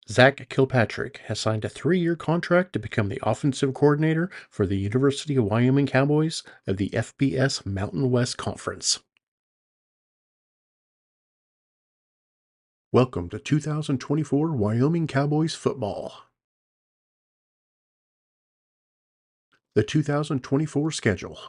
Zach Kilpatrick has signed a 3-year contract to become the offensive coordinator for the University of Wyoming Cowboys of the FBS Mountain West Conference. Welcome to 2024 Wyoming Cowboys football. The 2024 schedule.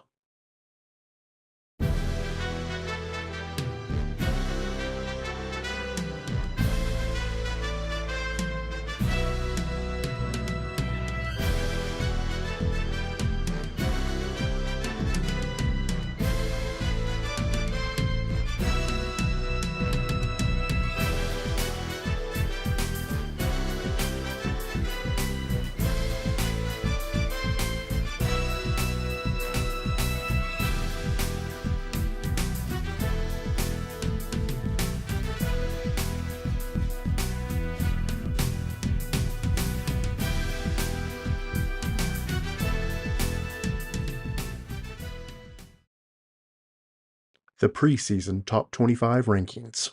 The preseason top 25 rankings.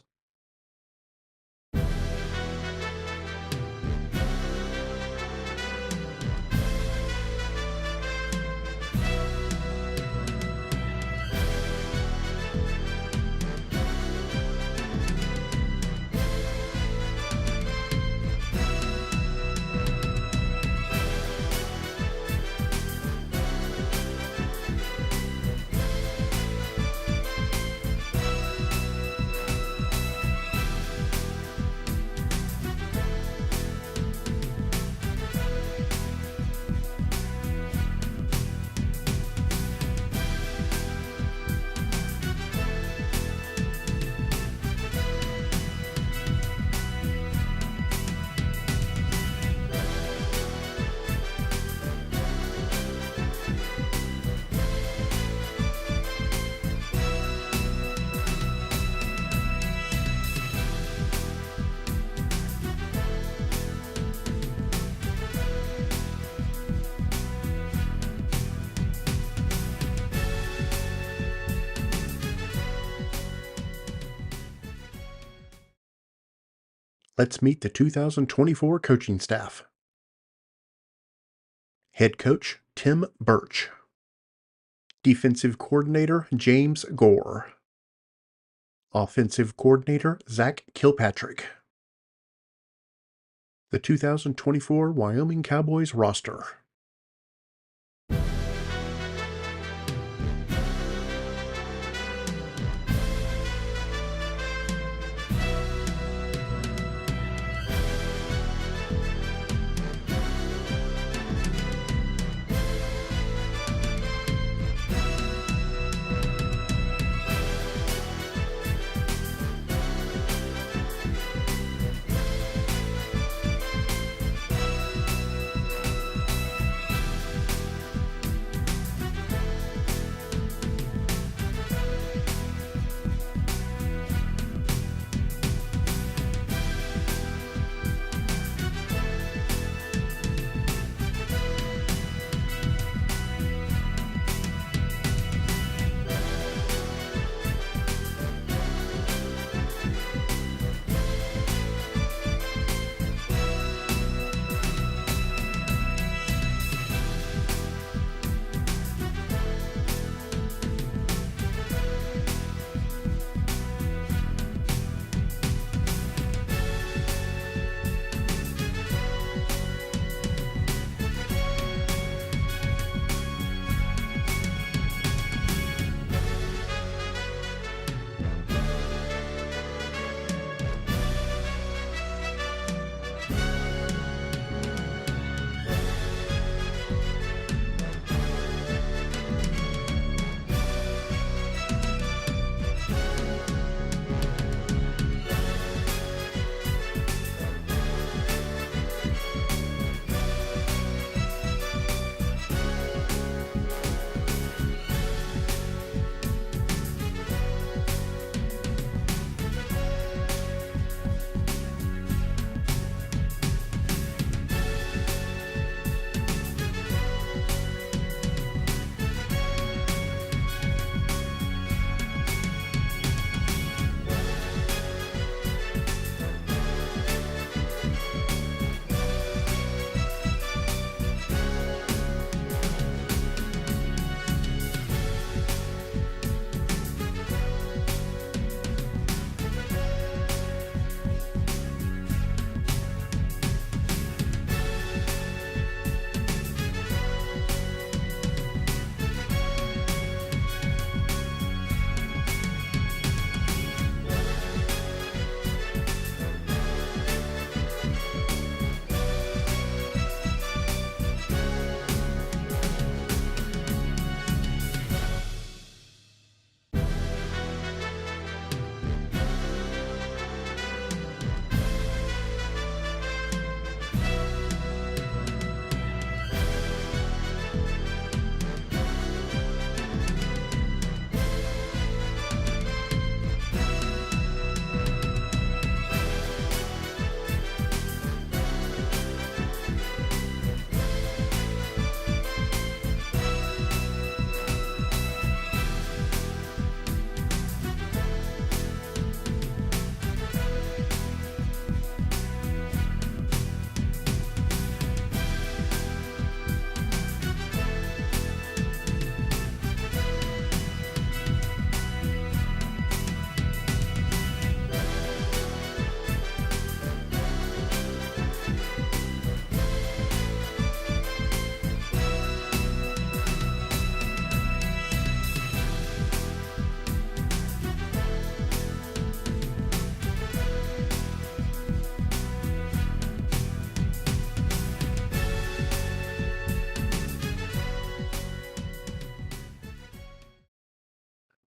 Let's meet the 2024 coaching staff. Head coach Tim Birch. Defensive coordinator James Gore. Offensive coordinator Zach Kilpatrick. The 2024 Wyoming Cowboys roster.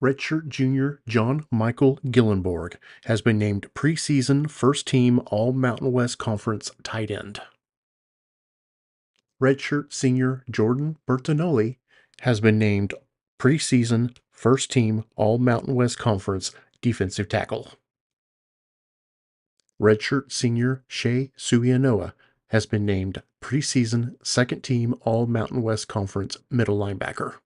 Redshirt junior John Michael Gillenborg has been named preseason first team All Mountain West Conference tight end. Redshirt senior Jordan Bertinoli has been named preseason first team All Mountain West Conference defensive tackle. Redshirt senior Shea Suianoa has been named preseason second team All Mountain West Conference middle linebacker.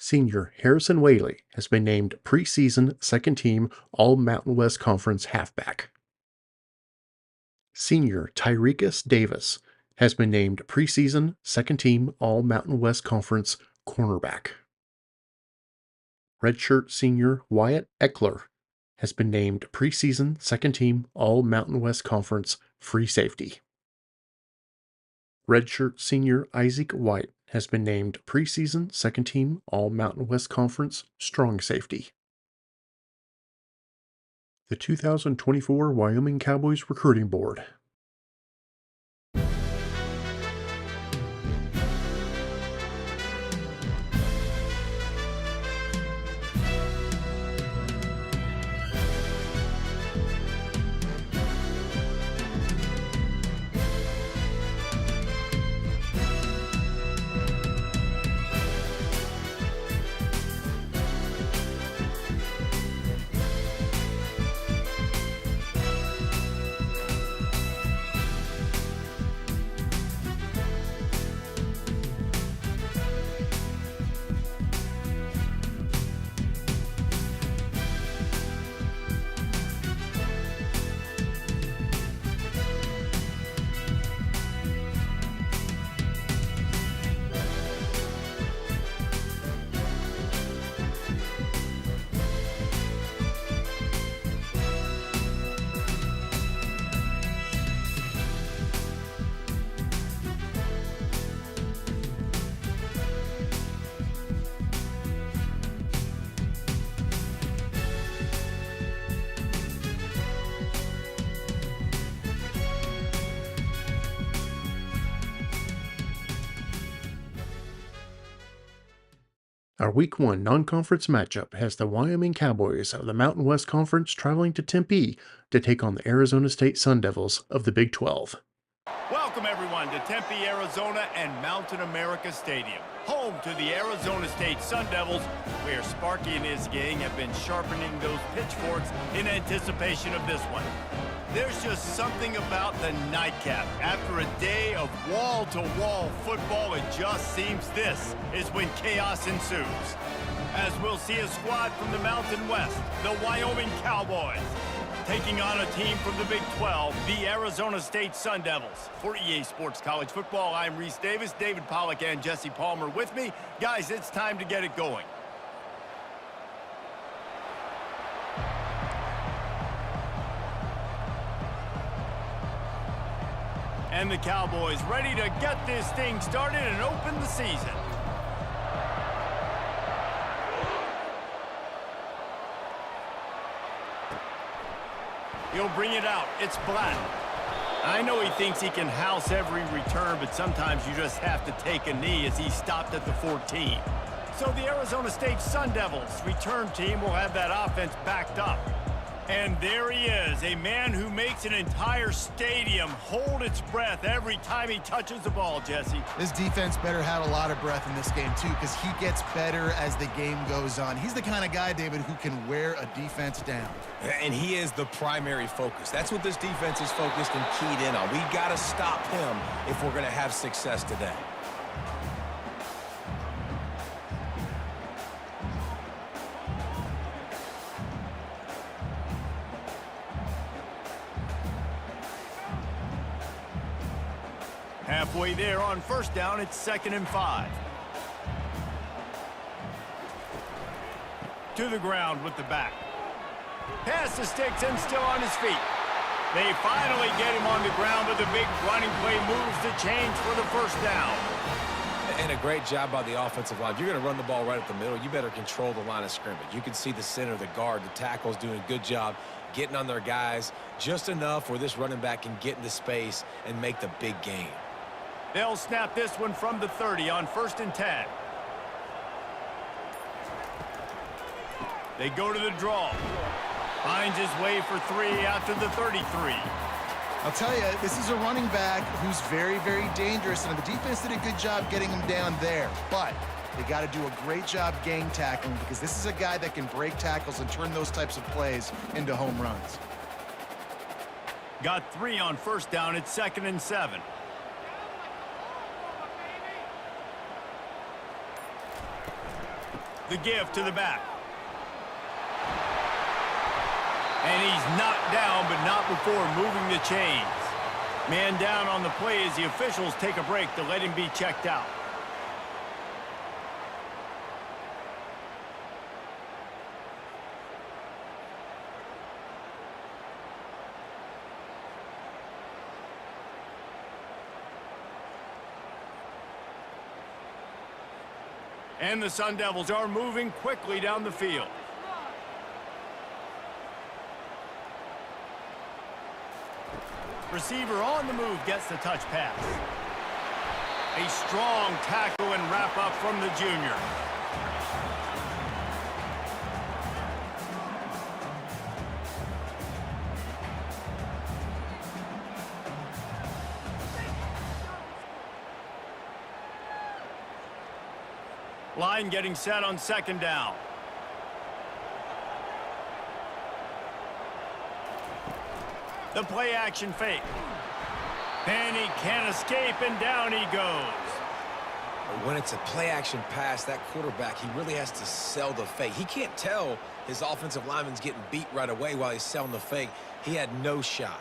Senior Harrison Whaley has been named preseason second team All Mountain West Conference halfback. Senior Tyrekus Davis has been named preseason second team All Mountain West Conference cornerback. Redshirt senior Wyatt Eckler has been named preseason second team All Mountain West Conference free safety. Redshirt senior Isaac White has been named preseason second team All Mountain West Conference strong safety. The 2024 Wyoming Cowboys Recruiting Board. Our Week 1 non-conference matchup has the Wyoming Cowboys of the Mountain West Conference traveling to Tempe to take on the Arizona State Sun Devils of the Big 12. Welcome everyone to Tempe, Arizona and Mountain America Stadium, home to the Arizona State Sun Devils, where Sparky and his gang have been sharpening those pitchforks in anticipation of this one. There's just something about the nightcap. After a day of wall-to-wall football, it just seems this is when chaos ensues. As we'll see a squad from the Mountain West, the Wyoming Cowboys, taking on a team from the Big 12, the Arizona State Sun Devils. For EA Sports College Football, I'm Reese Davis, David Pollack and Jesse Palmer with me. Guys, it's time to get it going. And the Cowboys ready to get this thing started and open the season. He'll bring it out. It's Black. I know he thinks he can house every return, but sometimes you just have to take a knee as he stopped at the 14. So the Arizona State Sun Devils return team will have that offense backed up. And there he is, a man who makes an entire stadium hold its breath every time he touches the ball, Jesse. This defense better have a lot of breath in this game, too, because he gets better as the game goes on. He's the kind of guy, David, who can wear a defense down. And he is the primary focus. That's what this defense is focused and keyed in on. We got to stop him if we're going to have success today. Halfway there on first down, it's 2nd and 5. To the ground with the back. Pass the sticks and still on his feet. They finally get him on the ground, but the big running play moves the change for the first down. And a great job by the offensive line. If you're going to run the ball right at the middle, you better control the line of scrimmage. You can see the center, the guard, the tackles doing a good job getting on their guys just enough where this running back can get into space and make the big gain. They'll snap this one from the 30 on 1st and 10. They go to the draw. Finds his way for 3 after the 33. I'll tell you, this is a running back who's very, very dangerous, and the defense did a good job getting him down there. But they got to do a great job gang tackling because this is a guy that can break tackles and turn those types of plays into home runs. Got 3 on first down. It's 2nd and 7. The give to the back. And he's knocked down, but not before moving the chains. Man down on the play as the officials take a break to let him be checked out. And the Sun Devils are moving quickly down the field. Receiver on the move gets the touch pass. A strong tackle and wrap up from the junior. Line getting set on 2nd down. The play action fake. And he can't escape, and down he goes. When it's a play action pass, that quarterback, he really has to sell the fake. He can't tell his offensive lineman's getting beat right away while he's selling the fake. He had no shot.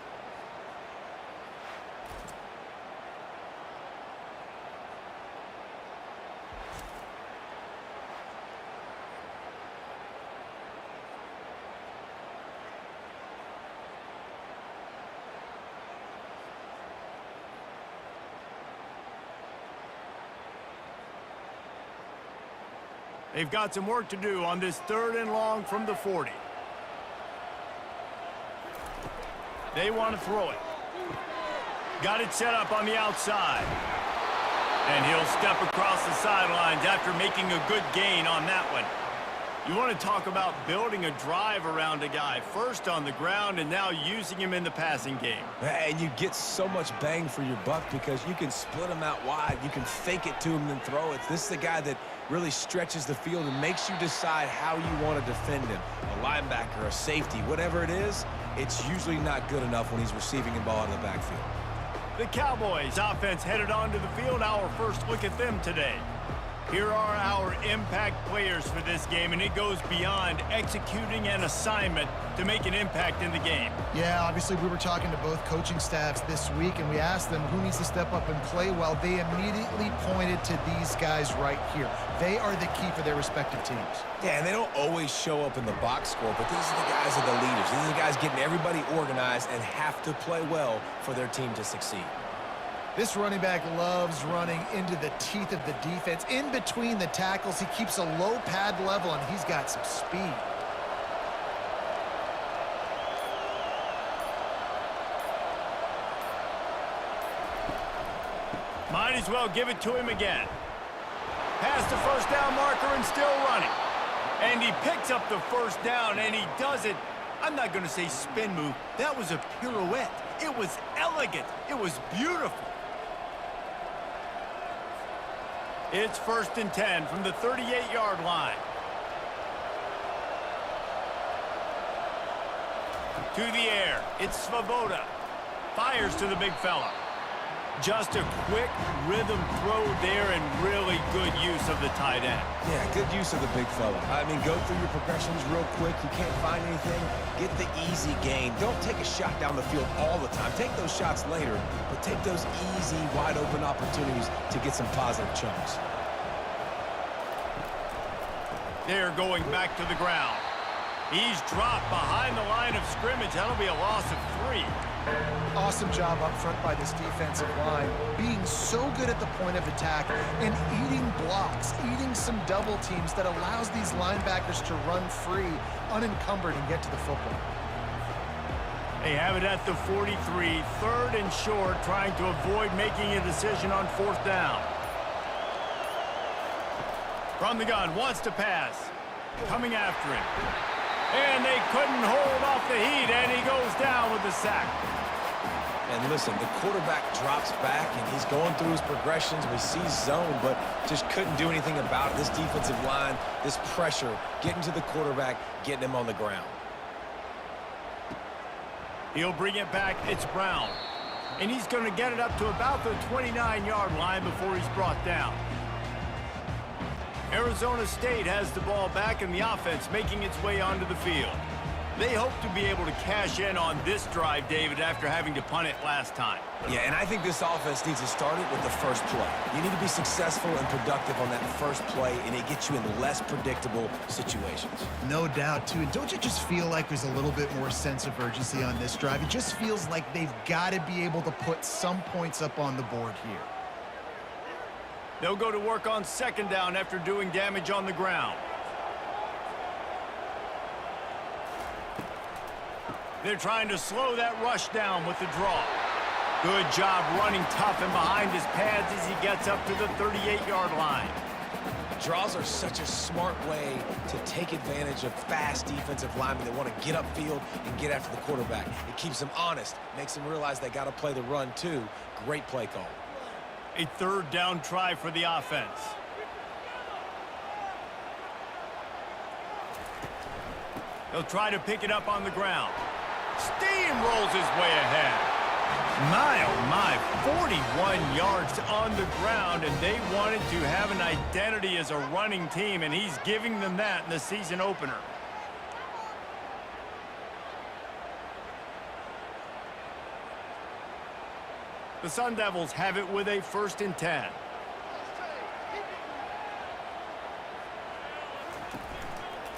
They've got some work to do on this 3rd and long from the 40. They want to throw it. Got it set up on the outside. And he'll step across the sidelines after making a good gain on that one. You want to talk about building a drive around a guy. First on the ground and now using him in the passing game. And you get so much bang for your buck because you can split him out wide. You can fake it to him and then throw it. This is the guy that really stretches the field and makes you decide how you want to defend him. A linebacker, a safety, whatever it is, it's usually not good enough when he's receiving the ball out of the backfield. The Cowboys offense headed onto the field. Our first look at them today. Here are our impact players for this game, and it goes beyond executing an assignment to make an impact in the game. Yeah, obviously we were talking to both coaching staffs this week, and we asked them who needs to step up and play well. They immediately pointed to these guys right here. They are the key for their respective teams. Yeah, and they don't always show up in the box score, but these are the guys that are the leaders. These are the guys getting everybody organized and have to play well for their team to succeed. This running back loves running into the teeth of the defense. In between the tackles, he keeps a low pad level, and he's got some speed. Might as well give it to him again. Past the first down marker and still running. And he picks up the first down, and he does it. I'm not going to say spin move. That was a pirouette. It was elegant. It was beautiful. It's 1st and 10 from the 38-yard line. To the air, it's Svoboda. Fires to the big fella. Just a quick rhythm throw there and really good use of the tight end. Yeah, good use of the big fella. I mean, go through your progressions real quick. You can't find anything. Get the easy gain. Don't take a shot down the field all the time. Take those shots later, but take those easy, wide-open opportunities to get some positive chunks. They're going back to the ground. He's dropped behind the line of scrimmage. That'll be a loss of 3. Awesome job up front by this defensive line, being so good at the point of attack and eating blocks, eating some double teams that allows these linebackers to run free, unencumbered, and get to the football. They have it at the 43, 3rd and short, trying to avoid making a decision on 4th down. From the gun, wants to pass. coming after him. And they couldn't hold off the heat, and he goes down with the sack. And listen, the quarterback drops back, and he's going through his progressions. We see zone, but just couldn't do anything about it. This defensive line, this pressure, getting to the quarterback, getting him on the ground. He'll bring it back. It's Brown. And he's going to get it up to about the 29-yard line before he's brought down. Arizona State has the ball back in the offense, making its way onto the field. They hope to be able to cash in on this drive, David, after having to punt it last time. Yeah, and I think this offense needs to start it with the first play. You need to be successful and productive on that first play, and it gets you in less predictable situations. No doubt, too. And don't you just feel like there's a little bit more sense of urgency on this drive? It just feels like they've got to be able to put some points up on the board here. They'll go to work on second down after doing damage on the ground. They're trying to slow that rush down with the draw. Good job running tough and behind his pads as he gets up to the 38-yard line. Draws are such a smart way to take advantage of fast defensive linemen that want to get upfield and get after the quarterback. It keeps them honest, makes them realize they got to play the run too. Great play call. A third down try for the offense. They'll try to pick it up on the ground. Steamrolls his way ahead. My, oh my, 41 yards on the ground, and they wanted to have an identity as a running team, and he's giving them that in the season opener. The Sun Devils have it with a 1st and 10.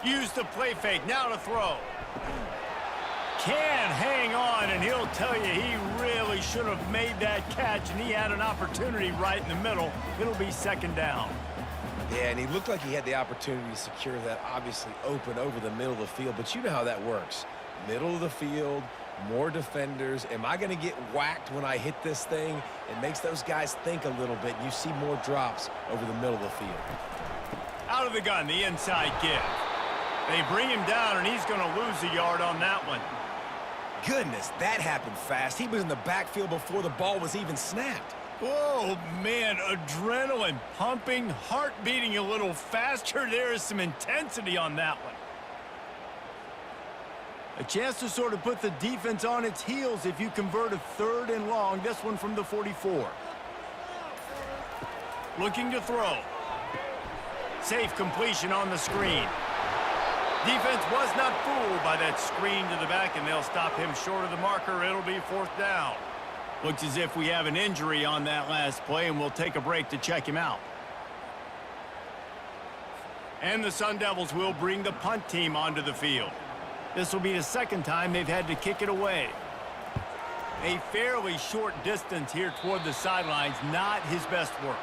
Use the play fake, now to throw. Can hang on, and he'll tell you he really should have made that catch, and he had an opportunity right in the middle. It'll be second down. Yeah, and he looked like he had the opportunity to secure that, obviously open over the middle of the field, but you know how that works. Middle of the field, more defenders. Am I going to get whacked when I hit this thing? It makes those guys think a little bit. You see more drops over the middle of the field. Out of the gun, the inside give. They bring him down, and he's going to lose a yard on that one. Goodness, that happened fast. He was in the backfield before the ball was even snapped. Oh, man, adrenaline pumping, heart beating a little faster. There is some intensity on that one. A chance to sort of put the defense on its heels if you convert a 3rd and long. This one from the 44. Looking to throw. Safe completion on the screen. Defense was not fooled by that screen to the back, and they'll stop him short of the marker. It'll be 4th down. Looks as if we have an injury on that last play, and we'll take a break to check him out. And the Sun Devils will bring the punt team onto the field. This will be the 2nd time they've had to kick it away. A fairly short distance here toward the sidelines, not his best work.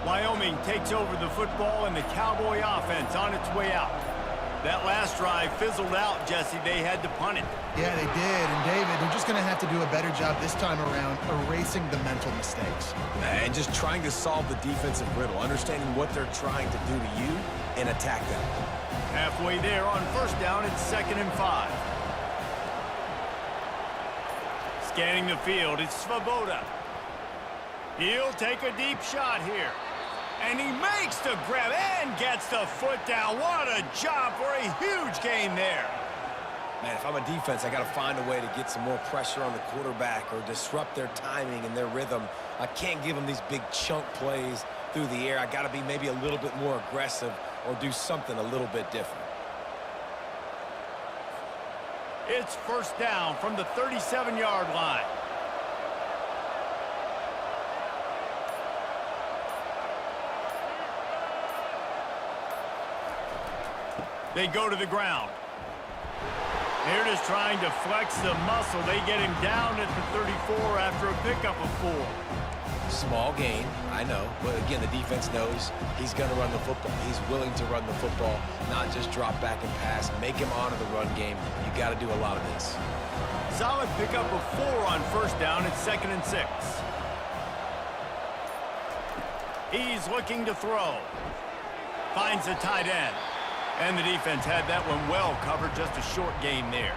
Wyoming takes over the football, and the Cowboy offense on its way out. That last drive fizzled out, Jesse. They had to punt it. Yeah, they did. And, David, they're just going to have to do a better job this time around erasing the mental mistakes. And just trying to solve the defensive riddle, understanding what they're trying to do to you and attack them. Halfway there on 1st down, it's 2nd and 5. Scanning the field, it's Svoboda. He'll take a deep shot here. And he makes the grab and gets the foot down. What a job for a huge gain there. Man, if I'm a defense, I got to find a way to get some more pressure on the quarterback or disrupt their timing and their rhythm. I can't give them these big chunk plays through the air. I got to be maybe a little bit more aggressive or do something a little bit different. It's 1st down from the 37-yard line. They go to the ground. They're just trying to flex the muscle. They get him down at the 34 after a pickup of 4. Small gain, I know, but again, the defense knows he's going to run the football. He's willing to run the football, not just drop back and pass, make him honor the run game. You got to do a lot of this. Solid pickup of 4 on first down. It's 2nd and 6. He's looking to throw. Finds the tight end. And the defense had that one well covered, just a short gain there.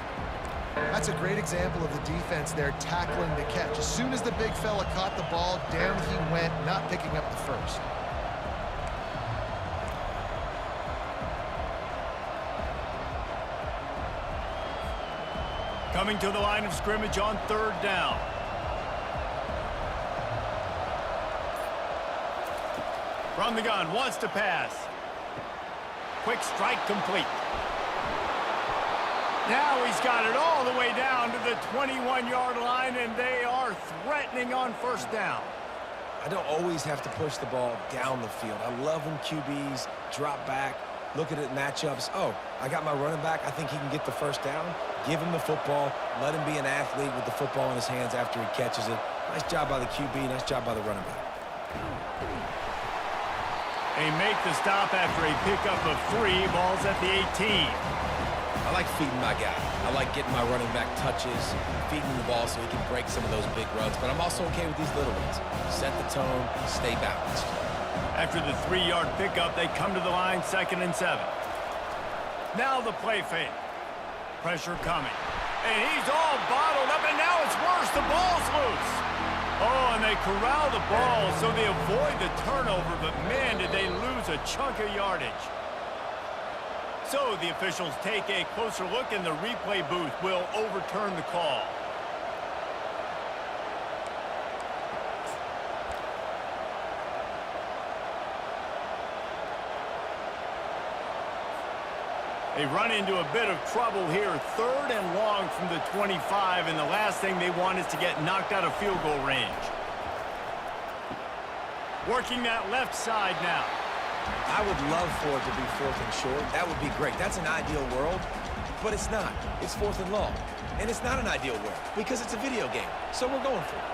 That's a great example of the defense there tackling the catch. As soon as the big fella caught the ball, down he went, not picking up the first. Coming to the line of scrimmage on 3rd down. From the gun, wants to pass. Quick strike complete. Now he's got it all the way down to the 21-yard line, and they are threatening on 1st down. I don't always have to push the ball down the field. I love when QBs drop back, look at it matchups. Oh, I got my running back. I think he can get the 1st down. Give him the football. Let him be an athlete with the football in his hands after he catches it. Nice job by the QB. Nice job by the running back. They make the stop after a pickup of 3. Ball's at the 18. I like feeding my guy. I like getting my running back touches, feeding the ball so he can break some of those big runs. But I'm also okay with these little ones. Set the tone, stay balanced. After the 3-yard pickup, they come to the line, 2nd and 7. Now the play fake. Pressure coming. And he's all bottled up, and now it's worse. The ball's loose. Oh, and they corral the ball, so they avoid the turnover, but man, did they lose a chunk of yardage. So the officials take a closer look, and the replay booth will overturn the call. They run into a bit of trouble here. 3rd and long from the 25, and the last thing they want is to get knocked out of field goal range. Working that left side now. I would love for it to be 4th and short. That would be great. That's an ideal world, but it's not. It's 4th and long, and it's not an ideal world because it's a video game, so we're going for it.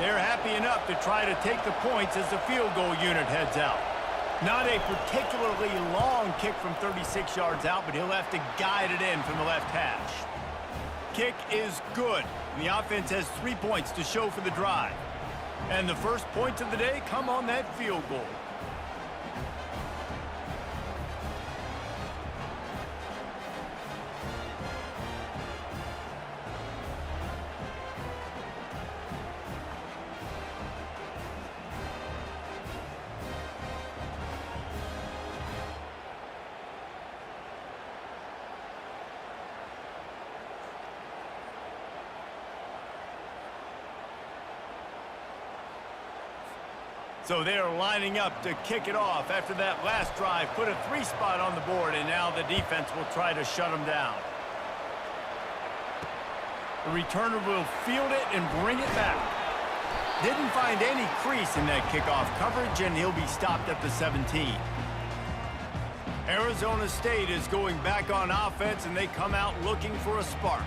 They're happy enough to try to take the points as the field goal unit heads out. Not a particularly long kick from 36 yards out, but he'll have to guide it in from the left hash. Kick is good. And the offense has 3 points to show for the drive. And the first points of the day come on that field goal. So they're lining up to kick it off after that last drive. Put a 3 spot on the board, and now the defense will try to shut them down. The returner will field it and bring it back. Didn't find any crease in that kickoff coverage, and he'll be stopped at the 17. Arizona State is going back on offense, and they come out looking for a spark.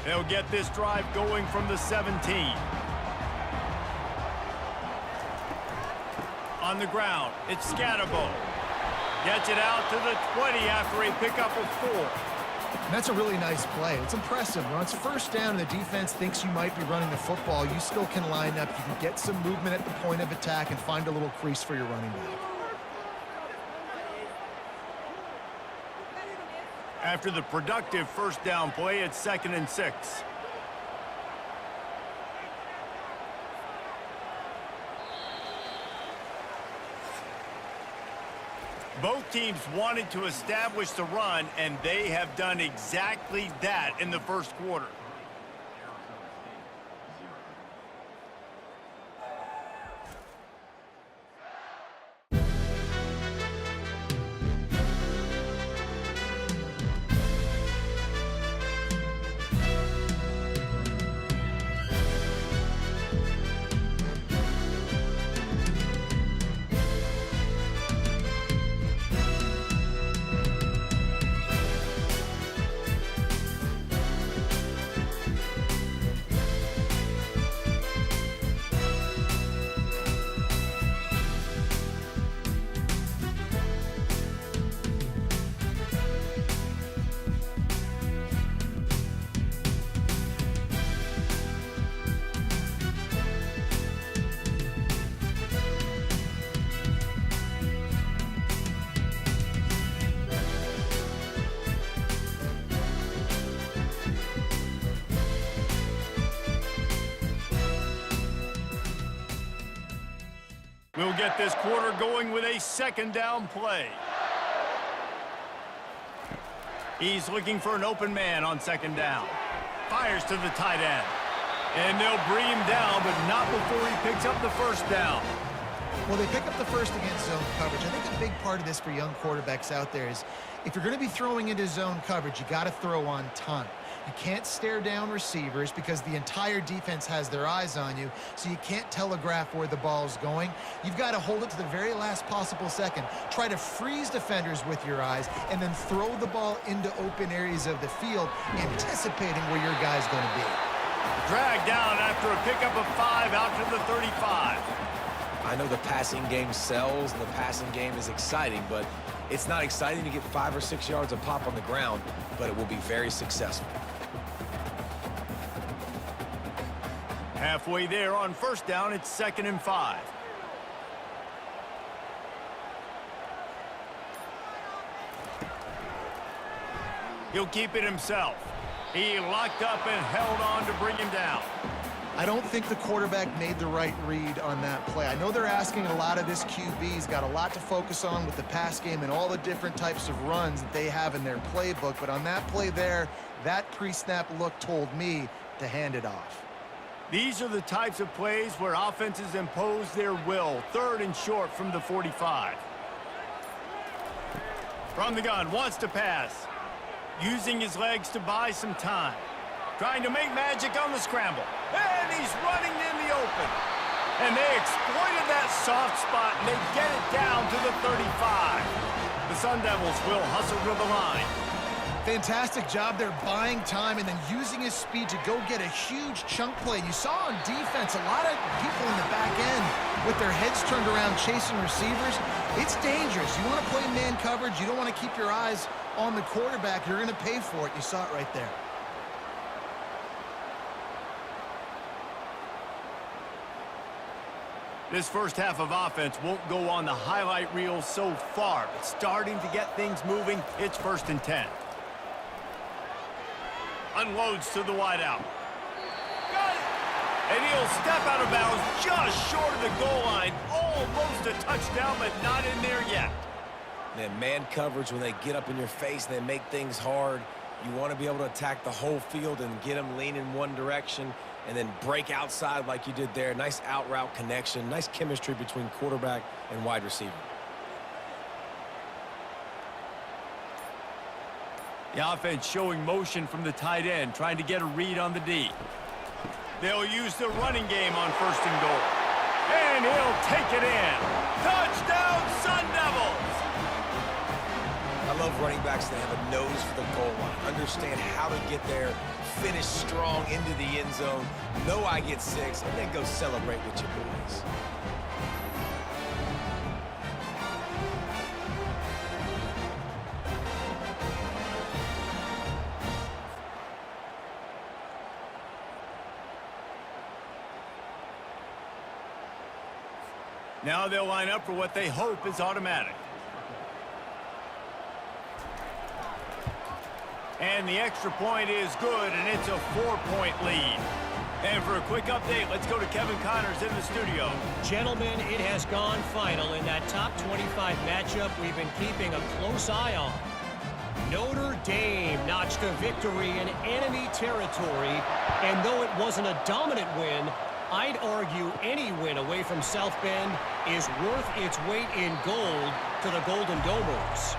They'll get this drive going from the 17. On the ground, it's Gato. Gets it out to the 20 after a pickup of 4. And that's a really nice play. It's impressive. When it's 1st down and the defense thinks you might be running the football, you still can line up. You can get some movement at the point of attack and find a little crease for your running back. After the productive 1st down play, it's 2nd and 6. Both teams wanted to establish the run, and they have done exactly that in the 1st quarter. We'll get this quarter going with a second down play. He's looking for an open man on second down. Fires to the tight end. And they'll bring him down, but not before he picks up the first down. Well, they pick up the first against zone coverage. I think a big part of this for young quarterbacks out there is if you're going to be throwing into zone coverage, you got to throw on time. You can't stare down receivers because the entire defense has their eyes on you, so you can't telegraph where the ball's going. You've got to hold it to the very last possible second. Try to freeze defenders with your eyes and then throw the ball into open areas of the field, anticipating where your guy's going to be. Dragged down after a pickup of 5 out to the 35. I know the passing game sells and the passing game is exciting, but it's not exciting to get 5 or 6 yards of pop on the ground, but it will be very successful. Halfway there on first down, it's 2nd and 5. He'll keep it himself. He locked up and held on to bring him down. I don't think the quarterback made the right read on that play. I know they're asking a lot of this QB. He's got a lot to focus on with the pass game and all the different types of runs that they have in their playbook. But on that play there, that pre-snap look told me to hand it off. These are the types of plays where offenses impose their will. 3rd and short from the 45. From the gun, wants to pass. Using his legs to buy some time. Trying to make magic on the scramble. And he's running in the open. And they exploited that soft spot, and they get it down to the 35. The Sun Devils will hustle to the line. Fantastic job there buying time and then using his speed to go get a huge chunk play. You saw on defense a lot of people in the back end with their heads turned around chasing receivers. It's dangerous. You want to play man coverage. You don't want to keep your eyes on the quarterback. You're going to pay for it. You saw it right there. This first half of offense won't go on the highlight reel so far, but starting to get things moving. It's 1st and 10. Unloads to the wideout. Got it! And he'll step out of bounds just short of the goal line. Almost a touchdown, but not in there yet. Then man coverage, when they get up in your face and they make things hard, you want to be able to attack the whole field and get them leaning one direction and then break outside like you did there. Nice out route connection, nice chemistry between quarterback and wide receiver. The offense showing motion from the tight end, trying to get a read on the D. They'll use the running game on 1st and goal. And he'll take it in. Touchdown, Sun Devils! I love running backs that have a nose for the goal line, understand how to get there, finish strong into the end zone, know I get 6, and then go celebrate with your boys. Now they'll line up for what they hope is automatic. And the extra point is good, and it's a 4-point lead. And for a quick update, let's go to Kevin Connors in the studio. Gentlemen, it has gone final in that top 25 matchup we've been keeping a close eye on. Notre Dame notched a victory in enemy territory, and though it wasn't a dominant win, I'd argue any win away from South Bend is worth its weight in gold to the Golden Domers.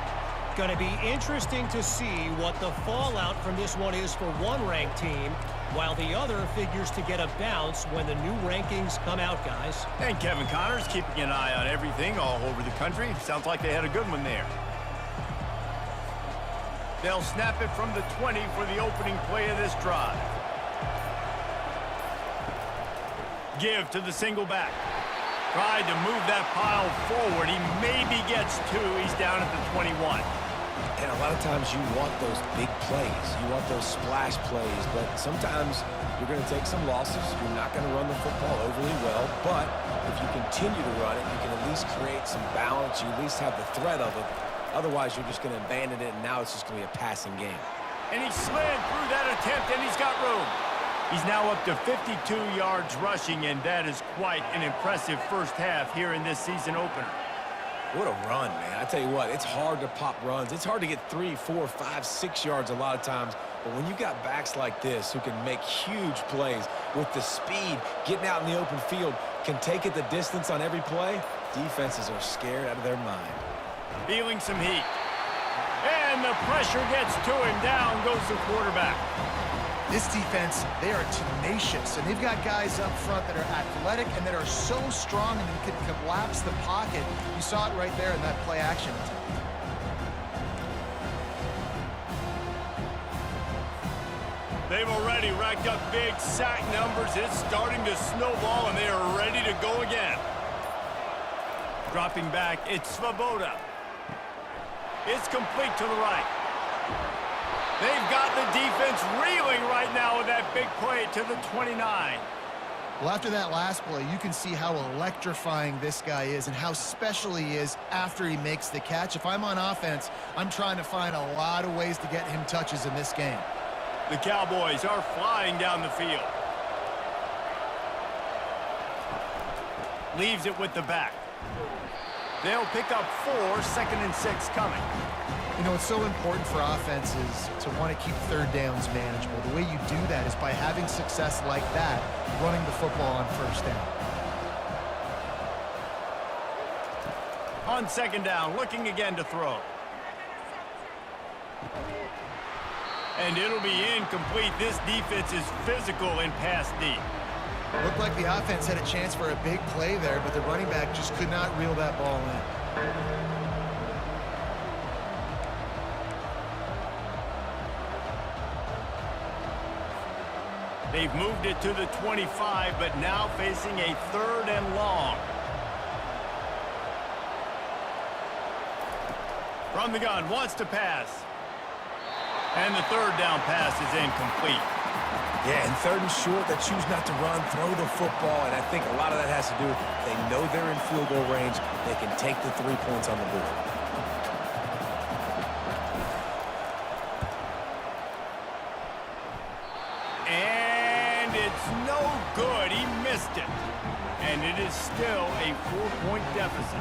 Going to be interesting to see what the fallout from this one is for one ranked team, while the other figures to get a bounce when the new rankings come out, guys. And Kevin Connors keeping an eye on everything all over the country. Sounds like they had a good one there. They'll snap it from the 20 for the opening play of this drive. Give to the single back. Tried to move that pile forward. He maybe gets 2. He's down at the 21. And a lot of times you want those big plays. You want those splash plays. But sometimes you're going to take some losses. You're not going to run the football overly well. But if you continue to run it, you can at least create some balance. You at least have the threat of it. Otherwise, you're just going to abandon it, and now it's just going to be a passing game. And he slid through that attempt, and he's got room. He's now up to 52 yards rushing, and that is quite an impressive first half here in this season opener. What a run, man. I tell you what, it's hard to pop runs. It's hard to get 3, 4, 5, 6 yards a lot of times. But when you got backs like this who can make huge plays with the speed, getting out in the open field, can take it the distance on every play, defenses are scared out of their mind. Feeling some heat. And the pressure gets to him. Down goes the quarterback. This defense, they are tenacious, and they've got guys up front that are athletic and that are so strong and can collapse the pocket. You saw it right there in that play action. They've already racked up big sack numbers. It's starting to snowball, and they are ready to go again. Dropping back, it's Svoboda. It's complete to the right. They've got the defense reeling right now with that big play to the 29. Well, after that last play, you can see how electrifying this guy is and how special he is after he makes the catch. If I'm on offense, I'm trying to find a lot of ways to get him touches in this game. The Cowboys are flying down the field. Leaves it with the back. They'll pick up 4, 2nd and 6 coming. You know, it's so important for offenses to want to keep third downs manageable. The way you do that is by having success like that, running the football on first down. On 2nd down, looking again to throw. And it'll be incomplete. This defense is physical and pass deep. Looked like the offense had a chance for a big play there, but the running back just could not reel that ball in. They've moved it to the 25, but now facing a 3rd and long. From the gun, wants to pass. And the 3rd down pass is incomplete. Yeah, and 3rd and short, they choose not to run, throw the football, and I think a lot of that has to do with they know they're in field goal range. They can take the 3 points on the board. And it's no good. He missed it. And it is still a 4-point deficit.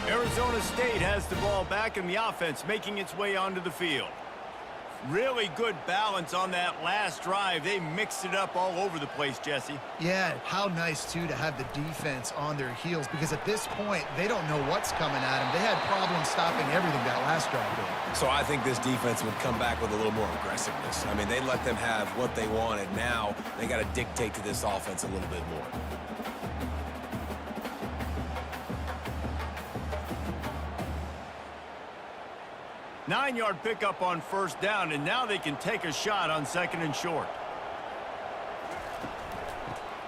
Arizona State has the ball back in the offense, making its way onto the field. Really good balance on that last drive. They mixed it up all over the place, Jesse. Yeah, how nice, too, to have the defense on their heels, because at this point, they don't know what's coming at them. They had problems stopping everything that last drive did. So I think this defense would come back with a little more aggressiveness. I mean, they let them have what they wanted. Now they got to dictate to this offense a little bit more. Nine-yard pickup on 1st down, and now they can take a shot on 2nd and short.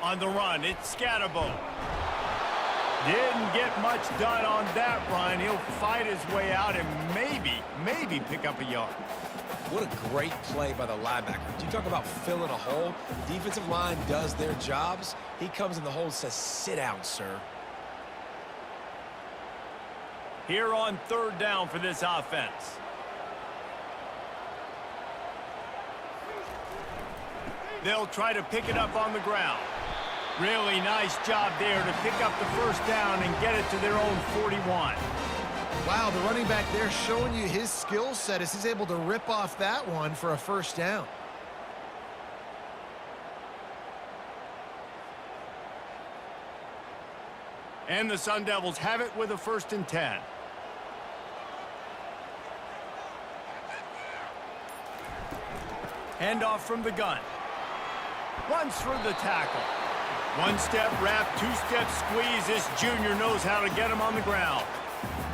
On the run, it's Gato. Didn't get much done on that run. He'll fight his way out and maybe pick up a yard. What a great play by the linebacker. You talk about filling a hole. Defensive line does their jobs. He comes in the hole and says, "Sit down, sir." Here on 3rd down for this offense. They'll try to pick it up on the ground. Really nice job there to pick up the 1st down and get it to their own 41. Wow, the running back there showing you his skill set as he's able to rip off that one for a 1st down. And the Sun Devils have it with a 1st and 10. Handoff from the gun. Runs through the tackle. 1-step wrap, 2-step squeeze. This junior knows how to get him on the ground.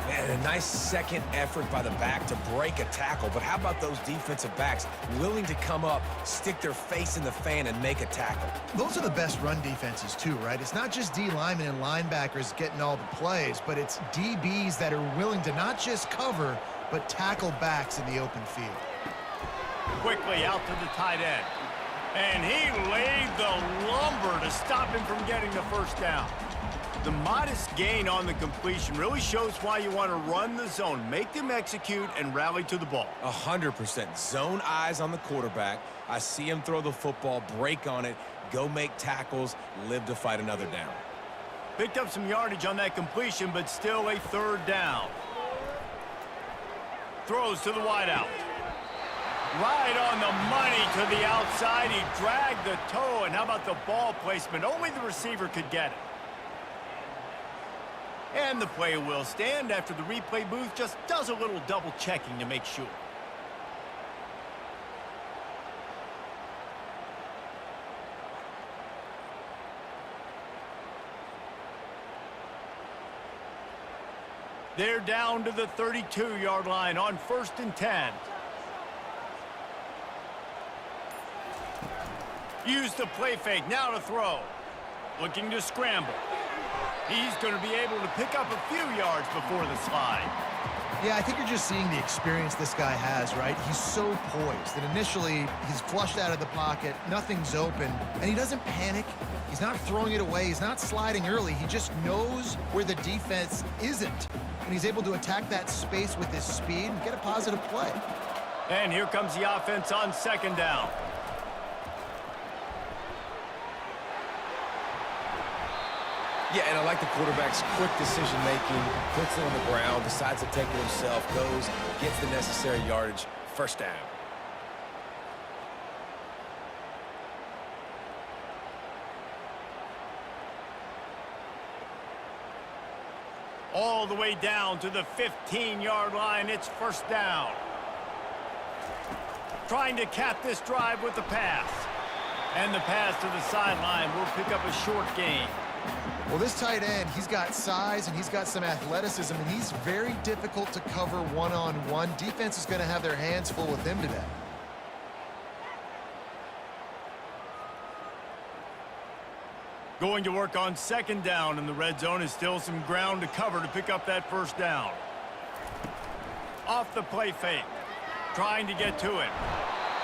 Man, a nice second effort by the back to break a tackle. But how about those defensive backs willing to come up, stick their face in the fan, and make a tackle? Those are the best run defenses, too, right? It's not just D linemen and linebackers getting all the plays, but it's DBs that are willing to not just cover, but tackle backs in the open field. Quickly out to the tight end. And he laid the lumber to stop him from getting the first down. The modest gain on the completion really shows why you want to run the zone, make them execute, and rally to the ball. 100%. Zone eyes on the quarterback. I see him throw the football, break on it, go make tackles, live to fight another down. Picked up some yardage on that completion, but still a third down. Throws to the wideout. Right on the money to the outside. He dragged the toe, and how about the ball placement? Only the receiver could get it. And the play will stand after the replay booth just does a little double checking to make sure. They're down to the 32-yard line on 1st and 10. Use the play fake, now to throw. Looking to scramble. He's going to be able to pick up a few yards before the slide. Yeah, I think you're just seeing the experience this guy has, right? He's so poised that initially he's flushed out of the pocket, nothing's open, and he doesn't panic. He's not throwing it away. He's not sliding early. He just knows where the defense isn't, and he's able to attack that space with his speed and get a positive play. And here comes the offense on 2nd down. Yeah, and I like the quarterback's quick decision-making, puts it on the ground, decides to take it himself, goes, gets the necessary yardage, 1st down. All the way down to the 15-yard line. It's 1st down. Trying to cap this drive with the pass. And the pass to the sideline will pick up a short gain. Well, this tight end, he's got size and he's got some athleticism, and he's very difficult to cover one-on-one. Defense is going to have their hands full with him today. Going to work on 2nd down in the red zone is still some ground to cover to pick up that 1st down. Off the play fake. Trying to get to it.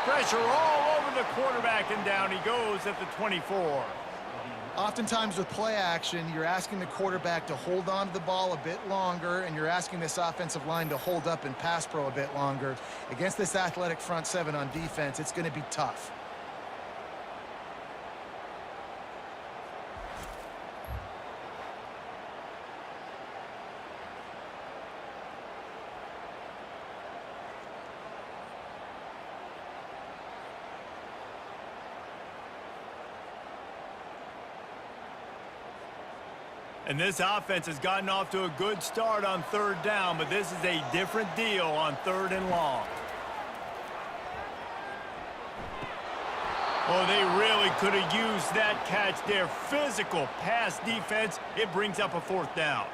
Pressure all over the quarterback, and down he goes at the 24. Oftentimes with play action, you're asking the quarterback to hold on to the ball a bit longer, and you're asking this offensive line to hold up in pass pro a bit longer. Against this athletic front seven on defense, it's going to be tough. And this offense has gotten off to a good start on 3rd down, but this is a different deal on 3rd and long. Oh, they really could have used that catch there. Physical pass defense. It brings up a 4th down.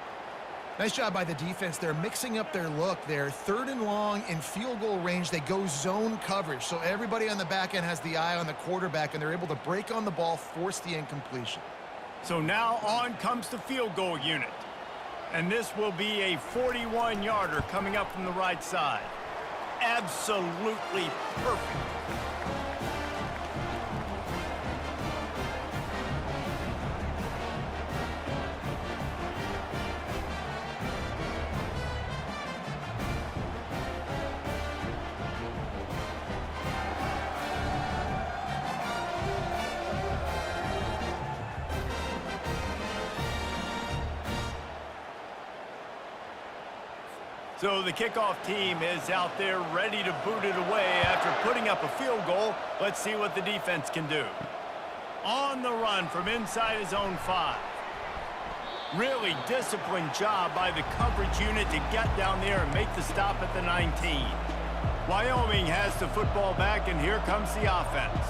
Nice job by the defense. They're mixing up their look there. 3rd and long in field goal range. They go zone coverage, so everybody on the back end has the eye on the quarterback, and they're able to break on the ball, force the incompletion. So now on comes the field goal unit. And this will be a 41-yarder coming up from the right side. Absolutely perfect. So the kickoff team is out there ready to boot it away after putting up a field goal. Let's see what the defense can do. On the run from inside his own 5. Really disciplined job by the coverage unit to get down there and make the stop at the 19. Wyoming has the football back, and here comes the offense.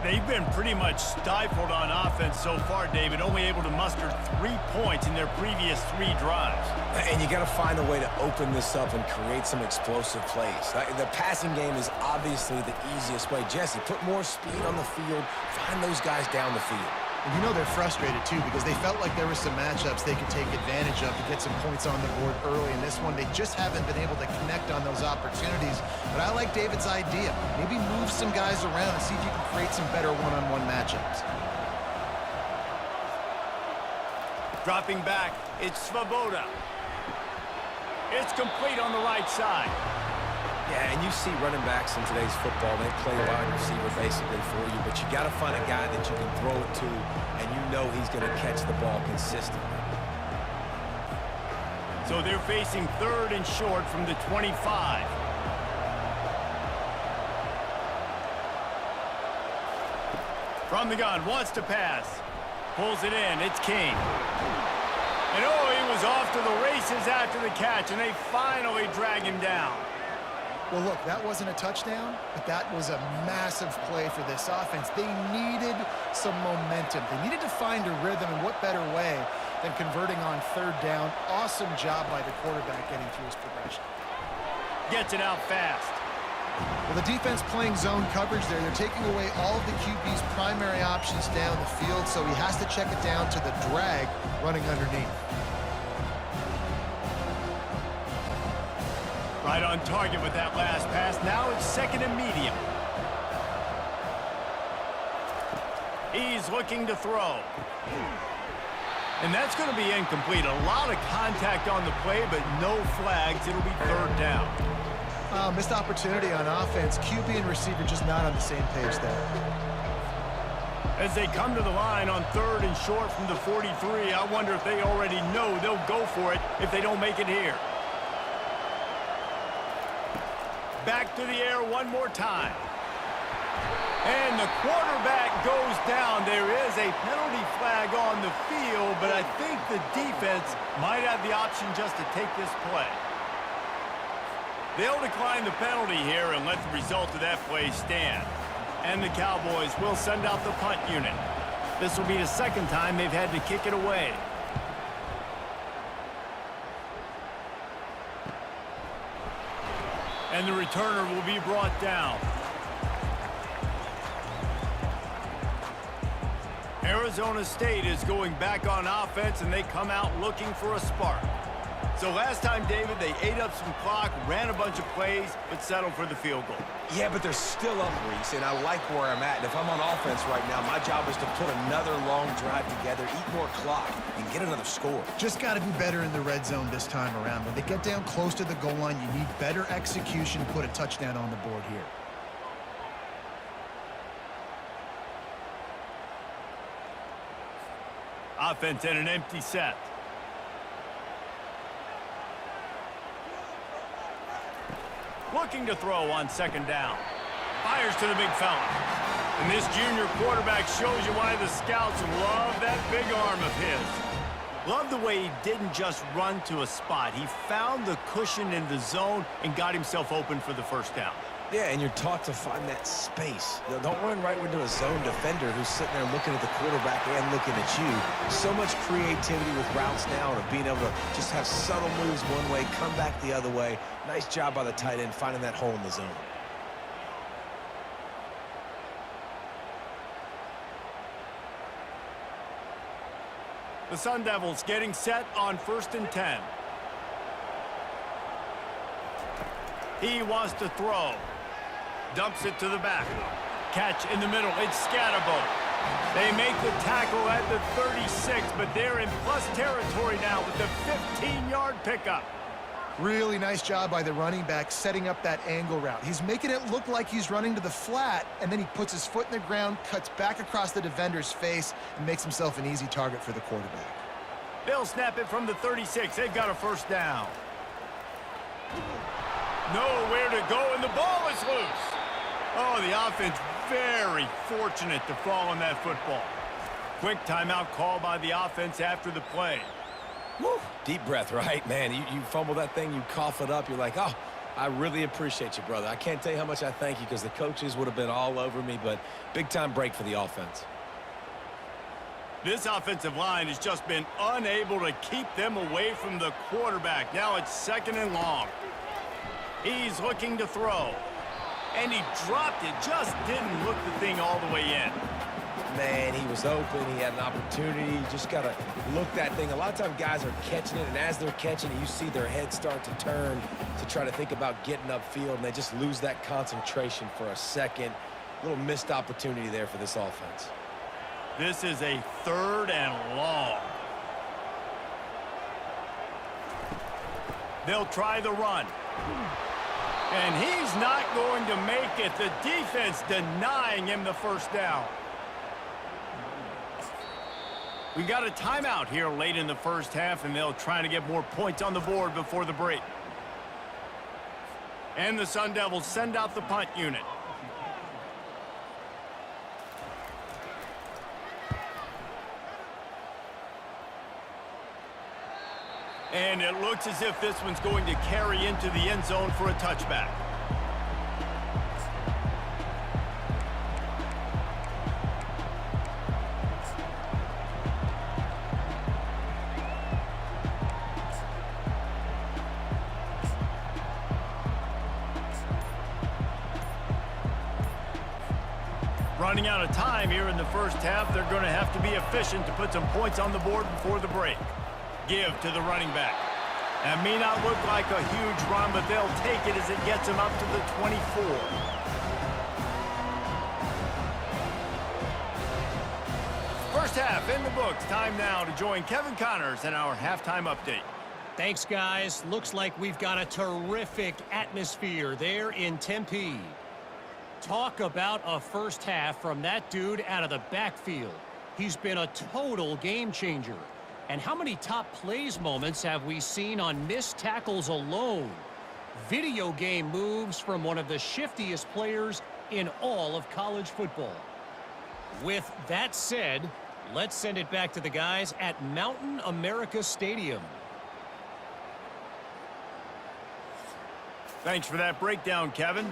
They've been pretty much stifled on offense so far, David, only able to muster 3 points in their previous 3 drives. And you got to find a way to open this up and create some explosive plays. The passing game is obviously the easiest way. Jesse, put more speed on the field. Find those guys down the field. And you know they're frustrated, too, because they felt like there were some matchups they could take advantage of to get some points on the board early. In this one, they just haven't been able to connect on those opportunities. But I like David's idea. Maybe move some guys around and see if you can create some better one-on-one matchups. Dropping back, it's Svoboda. It's complete on the right side. Yeah, and you see running backs in today's football, they play wide receiver basically for you, but you got to find a guy that you can throw it to, and you know he's going to catch the ball consistently. So they're facing 3rd and short from the 25. From the gun, wants to pass. Pulls it in, it's King. And oh, he was off to the races after the catch, and they finally drag him down. Well, look, that wasn't a touchdown, but that was a massive play for this offense. They needed some momentum. They needed to find a rhythm, and what better way than converting on 3rd down. Awesome job by the quarterback getting through his progression. Gets it out fast. Well, the defense playing zone coverage there. They're taking away all of the QB's primary options down the field, so he has to check it down to the drag running underneath. Right on target with that last pass. Now it's 2nd and medium. He's looking to throw. And that's going to be incomplete. A lot of contact on the play, but no flags. It'll be 3rd down. Missed opportunity on offense. QB and receiver just not on the same page there. As they come to the line on 3rd and short from the 43, I wonder if they already know they'll go for it if they don't make it here. Back to the air one more time. And the quarterback goes down. There is a penalty flag on the field, but I think the defense might have the option just to take this play. They'll decline the penalty here and let the result of that play stand. And the Cowboys will send out the punt unit. This will be the 2nd time they've had to kick it away. And the returner will be brought down. Arizona State is going back on offense, and they come out looking for a spark. So last time, David, they ate up some clock, ran a bunch of plays, but settled for the field goal. Yeah, but they're still up, Reese, and I like where I'm at. And if I'm on offense right now, my job is to put another long drive together, eat more clock, and get another score. Just got to be better in the red zone this time around. When they get down close to the goal line, you need better execution to put a touchdown on the board here. Offense in an empty set. Looking to throw on 2nd down. Fires to the big fella. And this junior quarterback shows you why the scouts love that big arm of his. Love the way he didn't just run to a spot. He found the cushion in the zone and got himself open for the 1st down. Yeah, and you're taught to find that space. You know, don't run right into a zone defender who's sitting there looking at the quarterback and looking at you. So much creativity with routes now and being able to just have subtle moves one way, come back the other way. Nice job by the tight end finding that hole in the zone. The Sun Devils getting set on 1st and 10. He wants to throw. Dumps it to the back. Catch in the middle. It's Scatterbo. They make the tackle at the 36, but they're in plus territory now with the 15-yard pickup. Really nice job by the running back setting up that angle route. He's making it look like he's running to the flat, and then he puts his foot in the ground, cuts back across the defender's face, and makes himself an easy target for the quarterback. They'll snap it from the 36. They've got a 1st down. Nowhere to go, and the ball is loose. Oh, the offense very fortunate to fall on that football. Quick timeout call by the offense after the play. Woo. Deep breath, right? Man, you fumble that thing, you cough it up, you're like, oh, I really appreciate you, brother. I can't tell you how much I thank you because the coaches would have been all over me, but big-time break for the offense. This offensive line has just been unable to keep them away from the quarterback. Now it's 2nd and long. He's looking to throw. And he dropped it, just didn't look the thing all the way in. man, he was open. He had an opportunity. You just got to look that thing. A lot of times guys are catching it, and as they're catching it, you see their head start to turn to try to think about getting upfield, and they just lose that concentration for a second. A little missed opportunity there for this offense. This is a 3rd and long. They'll try the run. And he's not going to make it. The defense denying him the first down. We got a timeout here late in the first half, and they'll try to get more points on the board before the break. And the Sun Devils send out the punt unit. And it looks as if this one's going to carry into the end zone for a touchback. Running out of time here in the first half, they're going to have to be efficient to put some points on the board before the break. Give to the running back. That may not look like a huge run, but they'll take it as it gets them up to the 24. First half in the books. Time now to join Kevin Connors in our halftime update. Thanks, guys. Looks like we've got a terrific atmosphere there in Tempe. Talk about a first half from that dude out of the backfield. He's been a total game changer. And how many top plays moments have we seen on missed tackles alone? Video game moves from one of the shiftiest players in all of college football. With that said, let's send it back to the guys at Mountain America Stadium. Thanks for that breakdown, Kevin.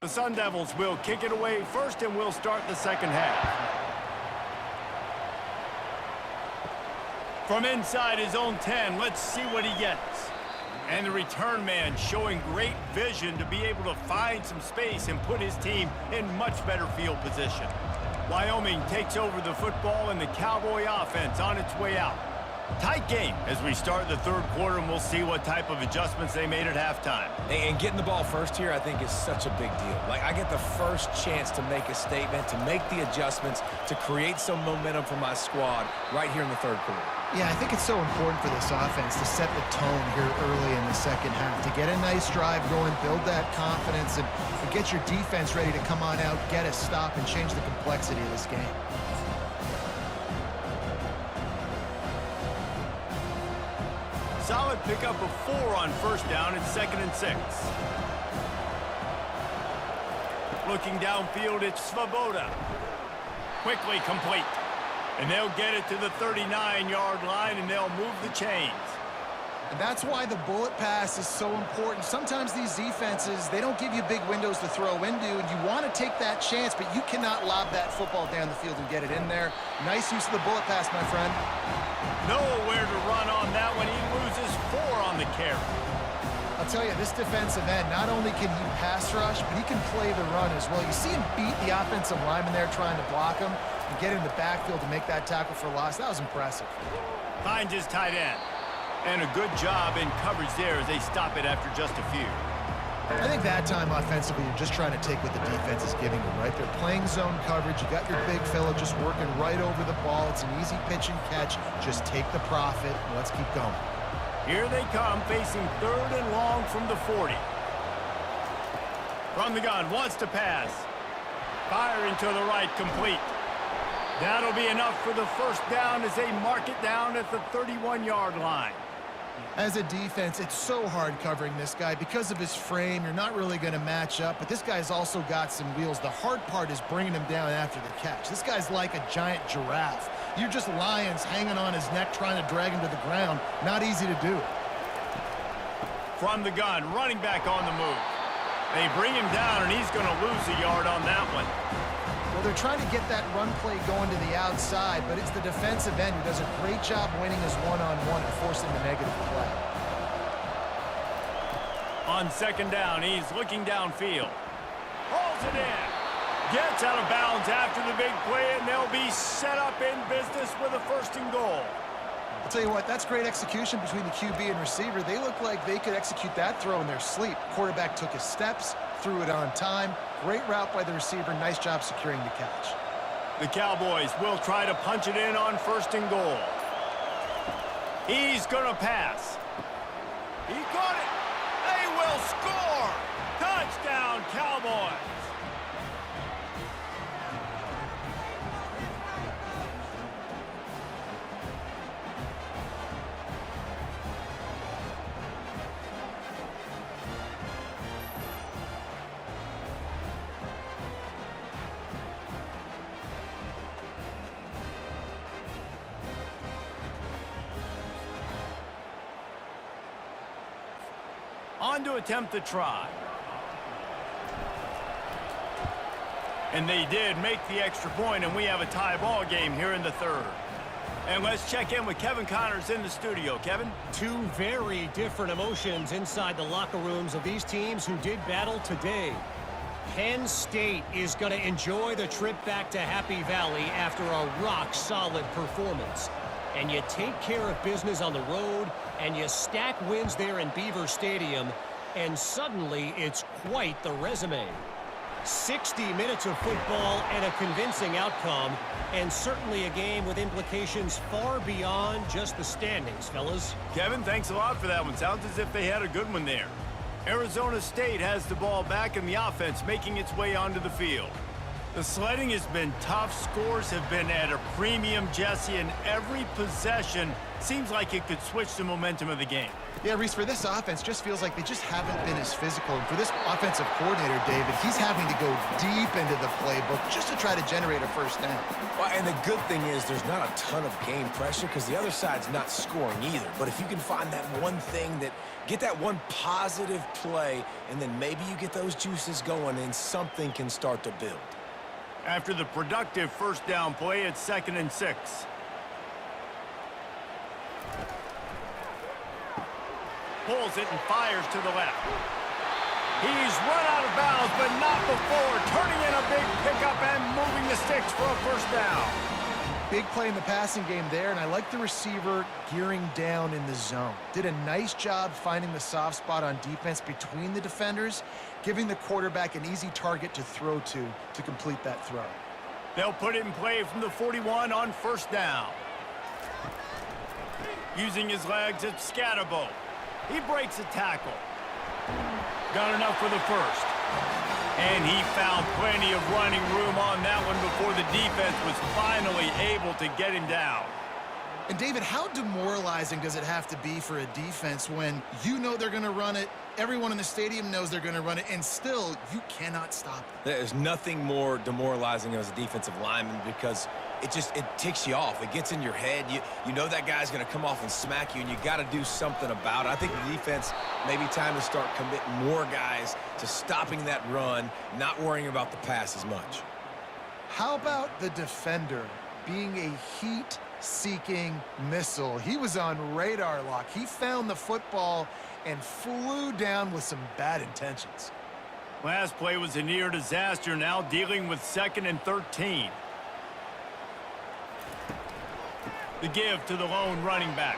The Sun Devils will kick it away first, and we'll start the second half. From inside his own 10, let's see what he gets. And the return man showing great vision to be able to find some space and put his team in much better field position. Wyoming takes over the football, and the Cowboy offense on its way out. Tight game as we start the third quarter, and we'll see what type of adjustments they made at halftime. And getting the ball first here, I think, is such a big deal. Like, I get the first chance to make a statement, to make the adjustments, to create some momentum for my squad right here in the third quarter. Yeah, I think it's so important for this offense to set the tone here early in the second half, to get a nice drive going, build that confidence, and get your defense ready to come on out, get a stop, and change the complexity of this game. Solid pickup of 4 on first down and 2nd and 6. Looking downfield, it's Svoboda. Quickly complete. And they'll get it to the 39-yard line, and they'll move the chains. And that's why the bullet pass is so important. Sometimes these defenses, they don't give you big windows to throw into, and you want to take that chance, but you cannot lob that football down the field and get it in there. Nice use of the bullet pass, my friend. Nowhere to run on that one. He loses 4 on the carry. I'll tell you, this defensive end, not only can he pass rush, but he can play the run as well. You see him beat the offensive lineman there trying to block him and get in the backfield to make that tackle for loss. That was impressive. Finds his tight end. And a good job in coverage there as they stop it after just a few. I think that time offensively, you're just trying to take what the defense is giving you, right? They're playing zone coverage. You got your big fella just working right over the ball. It's an easy pitch and catch. Just take the profit. Let's keep going. Here they come, facing 3rd and long from the 40. From the gun, wants to pass. Firing to the right, complete. That'll be enough for the first down as they mark it down at the 31-yard line. As a defense, it's so hard covering this guy. Because of his frame, you're not really going to match up, but this guy's also got some wheels. The hard part is bringing him down after the catch. This guy's like a giant giraffe. You're just lions hanging on his neck trying to drag him to the ground. Not easy to do. From the gun, running back on the move. They bring him down, and he's going to lose a yard on that one. Well, they're trying to get that run play going to the outside, but it's the defensive end who does a great job winning his one-on-one and forcing the negative play. On 2nd down, he's looking downfield. Hauls it in. Gets out of bounds after the big play, and they'll be set up in business with a 1st and goal. I'll tell you what, that's great execution between the QB and receiver. They look like they could execute that throw in their sleep. Quarterback took his steps, threw it on time. Great route by the receiver. Nice job securing the catch. The Cowboys will try to punch it in on 1st and goal. He's going to pass. He got it. They will score. Touchdown, Cowboys. On to attempt the try. And they did make the extra point, and we have a tie ball game here in the 3rd. And let's check in with Kevin Connors in the studio. Kevin? 2 very different emotions inside the locker rooms of these teams who did battle today. Penn State is going to enjoy the trip back to Happy Valley after a rock-solid performance. And you take care of business on the road, and you stack wins there in Beaver Stadium, and suddenly it's quite the resume. 60 minutes of football and a convincing outcome, and certainly a game with implications far beyond just the standings, fellas. Kevin, thanks a lot for that one. Sounds as if they had a good one there. Arizona State has the ball back, and the offense making its way onto the field. The sledding has been tough. Scores have been at a premium, Jesse, and every possession seems like it could switch the momentum of the game. Yeah, Reese, for this offense, just feels like they just haven't been as physical. And for this offensive coordinator, David, he's having to go deep into the playbook just to try to generate a first down. Well, and the good thing is there's not a ton of game pressure because the other side's not scoring either. But if you can find that one thing get that one positive play, and then maybe you get those juices going and something can start to build. After the productive first down play, it's 2nd and 6. Pulls it and fires to the left. He's run out of bounds, but not before turning in a big pickup and moving the sticks for a first down. Big play in the passing game there, and I like the receiver gearing down in the zone. Did a nice job finding the soft spot on defense between the defenders, giving the quarterback an easy target to throw to complete that throw. They'll put it in play from the 41 on first down. Using his legs, it's Gato. He breaks a tackle. Got enough for the first. And he found plenty of running room on that one before the defense was finally able to get him down. And David, how demoralizing does it have to be for a defense when you know they're going to run it, everyone in the stadium knows they're going to run it, and still you cannot stop it? There's nothing more demoralizing as a defensive lineman because it ticks you off. It gets in your head. You know that guy's going to come off and smack you, and you got to do something about it. I think the defense maybe time to start committing more guys to stopping that run, not worrying about the pass as much. How about the defender being a heat-seeking missile? He was on radar lock. He found the football and flew down with some bad intentions. Last play was a near disaster, now dealing with 2nd and 13. The give to the lone running back.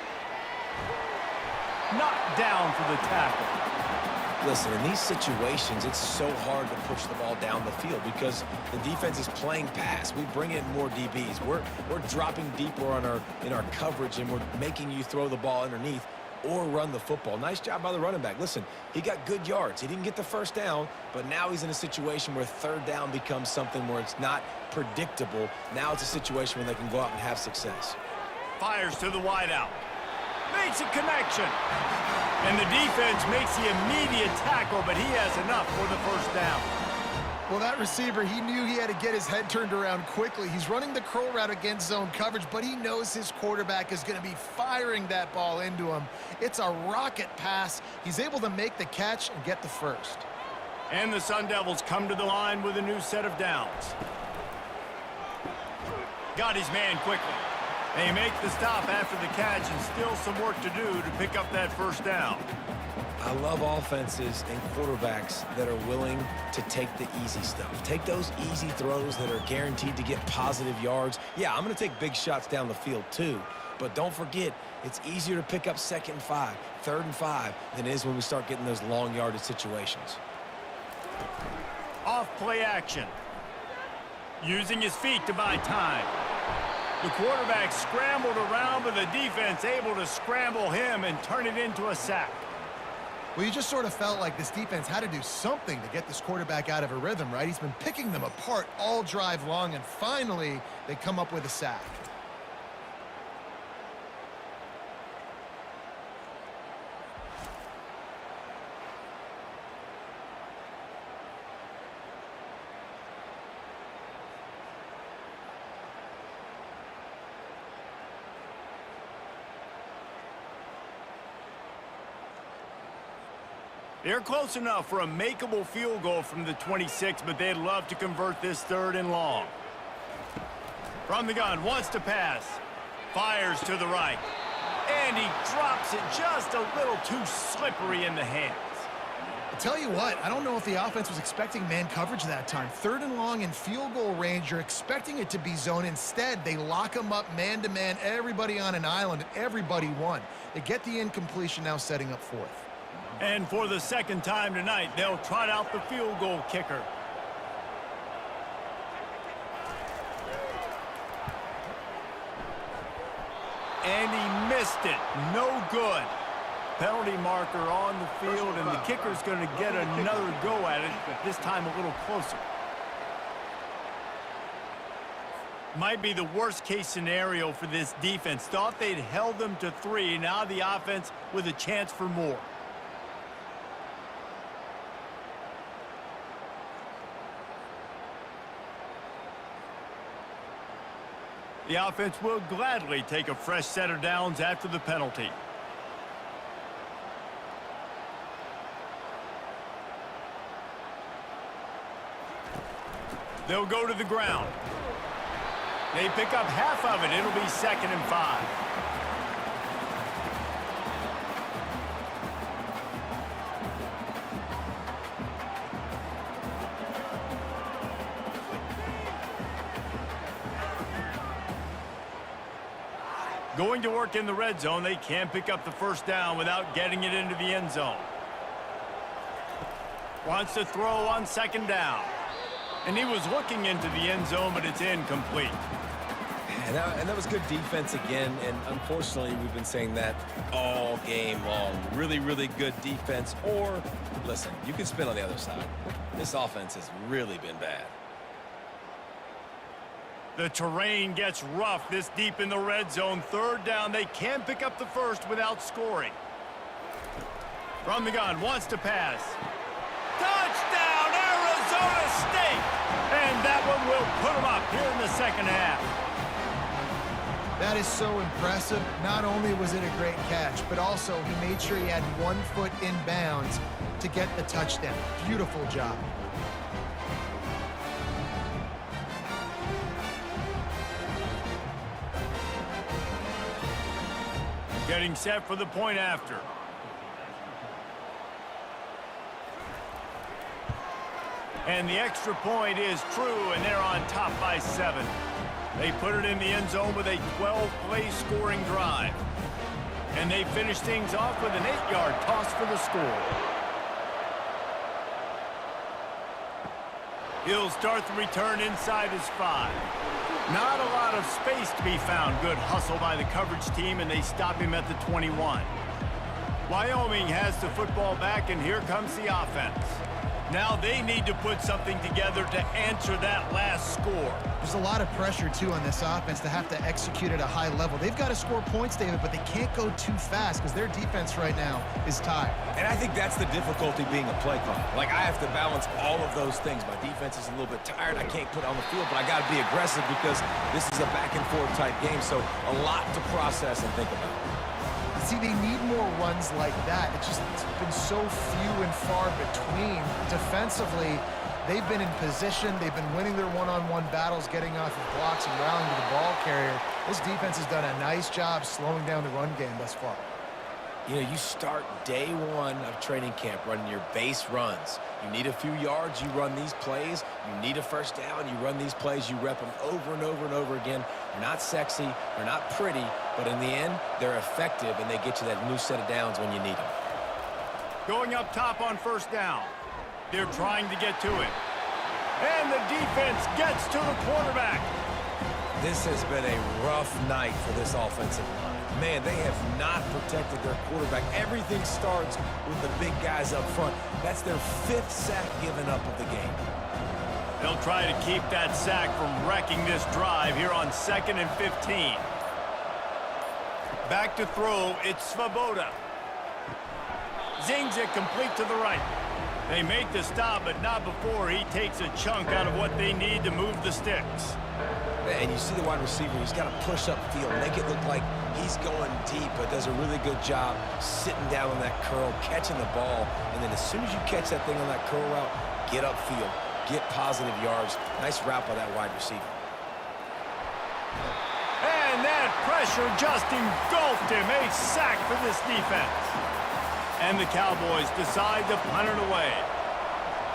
Knocked down for the tackle. Listen, in these situations, it's so hard to push the ball down the field because the defense is playing pass. We bring in more DBs. We're dropping deeper in our coverage, and we're making you throw the ball underneath or run the football. Nice job by the running back. Listen, he got good yards. He didn't get the first down, but now he's in a situation where third down becomes something where it's not predictable. Now it's a situation where they can go out and have success. Fires to the wideout. Makes a connection. And the defense makes the immediate tackle, but he has enough for the first down. Well, that receiver, he knew he had to get his head turned around quickly. He's running the curl route against zone coverage, but he knows his quarterback is going to be firing that ball into him. It's a rocket pass. He's able to make the catch and get the first. And the Sun Devils come to the line with a new set of downs. Got his man quickly. They make the stop after the catch, and still some work to do to pick up that first down. I love offenses and quarterbacks that are willing to take the easy stuff. Take those easy throws that are guaranteed to get positive yards. Yeah, I'm going to take big shots down the field too, but don't forget, it's easier to pick up 2nd and 5, 3rd and 5 than it is when we start getting those long yardage situations. Off play action. Using his feet to buy time. The quarterback scrambled around, but the defense able to scramble him and turn it into a sack. Well, you just sort of felt like this defense had to do something to get this quarterback out of a rhythm, right? He's been picking them apart all drive long, and finally they come up with a sack. They're close enough for a makeable field goal from the 26, but they'd love to convert this 3rd and long. From the gun, wants to pass. Fires to the right. And he drops it just a little too slippery in the hands. I'll tell you what, I don't know if the offense was expecting man coverage that time. 3rd and long in field goal range, you're expecting it to be zone. Instead, they lock them up man-to-man, everybody on an island, and everybody won. They get the incompletion, now setting up 4th. And for the 2nd time tonight, they'll trot out the field goal kicker. And he missed it. No good. Penalty marker on the field, and the kicker's going to get another go at it, but this time a little closer. Might be the worst case scenario for this defense. Thought they'd held them to 3. Now the offense with a chance for more. The offense will gladly take a fresh set of downs after the penalty. They'll go to the ground. They pick up half of it. It'll be 2nd and 5. Going to work in the red zone. They can't pick up the first down without getting it into the end zone. Wants to throw on 2nd down. And he was looking into the end zone, but it's incomplete. And that was good defense again, and unfortunately, we've been saying that all game long. Really, really good defense, or, listen, you can spin on the other side. This offense has really been bad. The terrain gets rough this deep in the red zone. 3rd down, they can't pick up the first without scoring. From the gun, wants to pass. Touchdown, Arizona State! And that one will put them up here in the 2nd half. That is so impressive. Not only was it a great catch, but also he made sure he had 1 foot in bounds to get the touchdown. Beautiful job. Getting set for the point after. And the extra point is true, and they're on top by 7. They put it in the end zone with a 12-play scoring drive. And they finish things off with an 8-yard toss for the score. He'll start the return inside his 5. Not a lot of space to be found. Good hustle by the coverage team, and they stop him at the 21. Wyoming has the football back, and here comes the offense. Now they need to put something together to answer that last score. There's a lot of pressure, too, on this offense to have to execute at a high level. They've got to score points, David, but they can't go too fast because their defense right now is tired. And I think that's the difficulty being a play caller. Like, I have to balance all of those things. My defense is a little bit tired. I can't put it on the field, but I got to be aggressive because this is a back-and-forth type game, so a lot to process and think about. See, they need more runs like that. It's been so few and far between. Defensively, they've been in position. They've been winning their one-on-one battles, getting off of blocks and rallying to the ball carrier. This defense has done a nice job slowing down the run game thus far. You know, you start day 1 of training camp running your base runs. You need a few yards, you run these plays. You need a first down, you run these plays. You rep them over and over and over again. They're not sexy, they're not pretty, but in the end, they're effective, and they get you that new set of downs when you need them. Going up top on 1st down. They're trying to get to it. And the defense gets to the quarterback. This has been a rough night for this offensive line. Man, they have not protected their quarterback. Everything starts with the big guys up front. That's their 5th sack given up of the game. They'll try to keep that sack from wrecking this drive here on 2nd and 15. Back to throw, it's Svoboda. Zings it complete to the right. They make the stop, but not before he takes a chunk out of what they need to move the sticks. And you see the wide receiver, he's got to push up field, make it look like he's going deep, but does a really good job sitting down on that curl, catching the ball, and then as soon as you catch that thing on that curl route, get upfield, get positive yards. Nice route by that wide receiver. And that pressure just engulfed him. A sack for this defense. And the Cowboys decide to punt it away.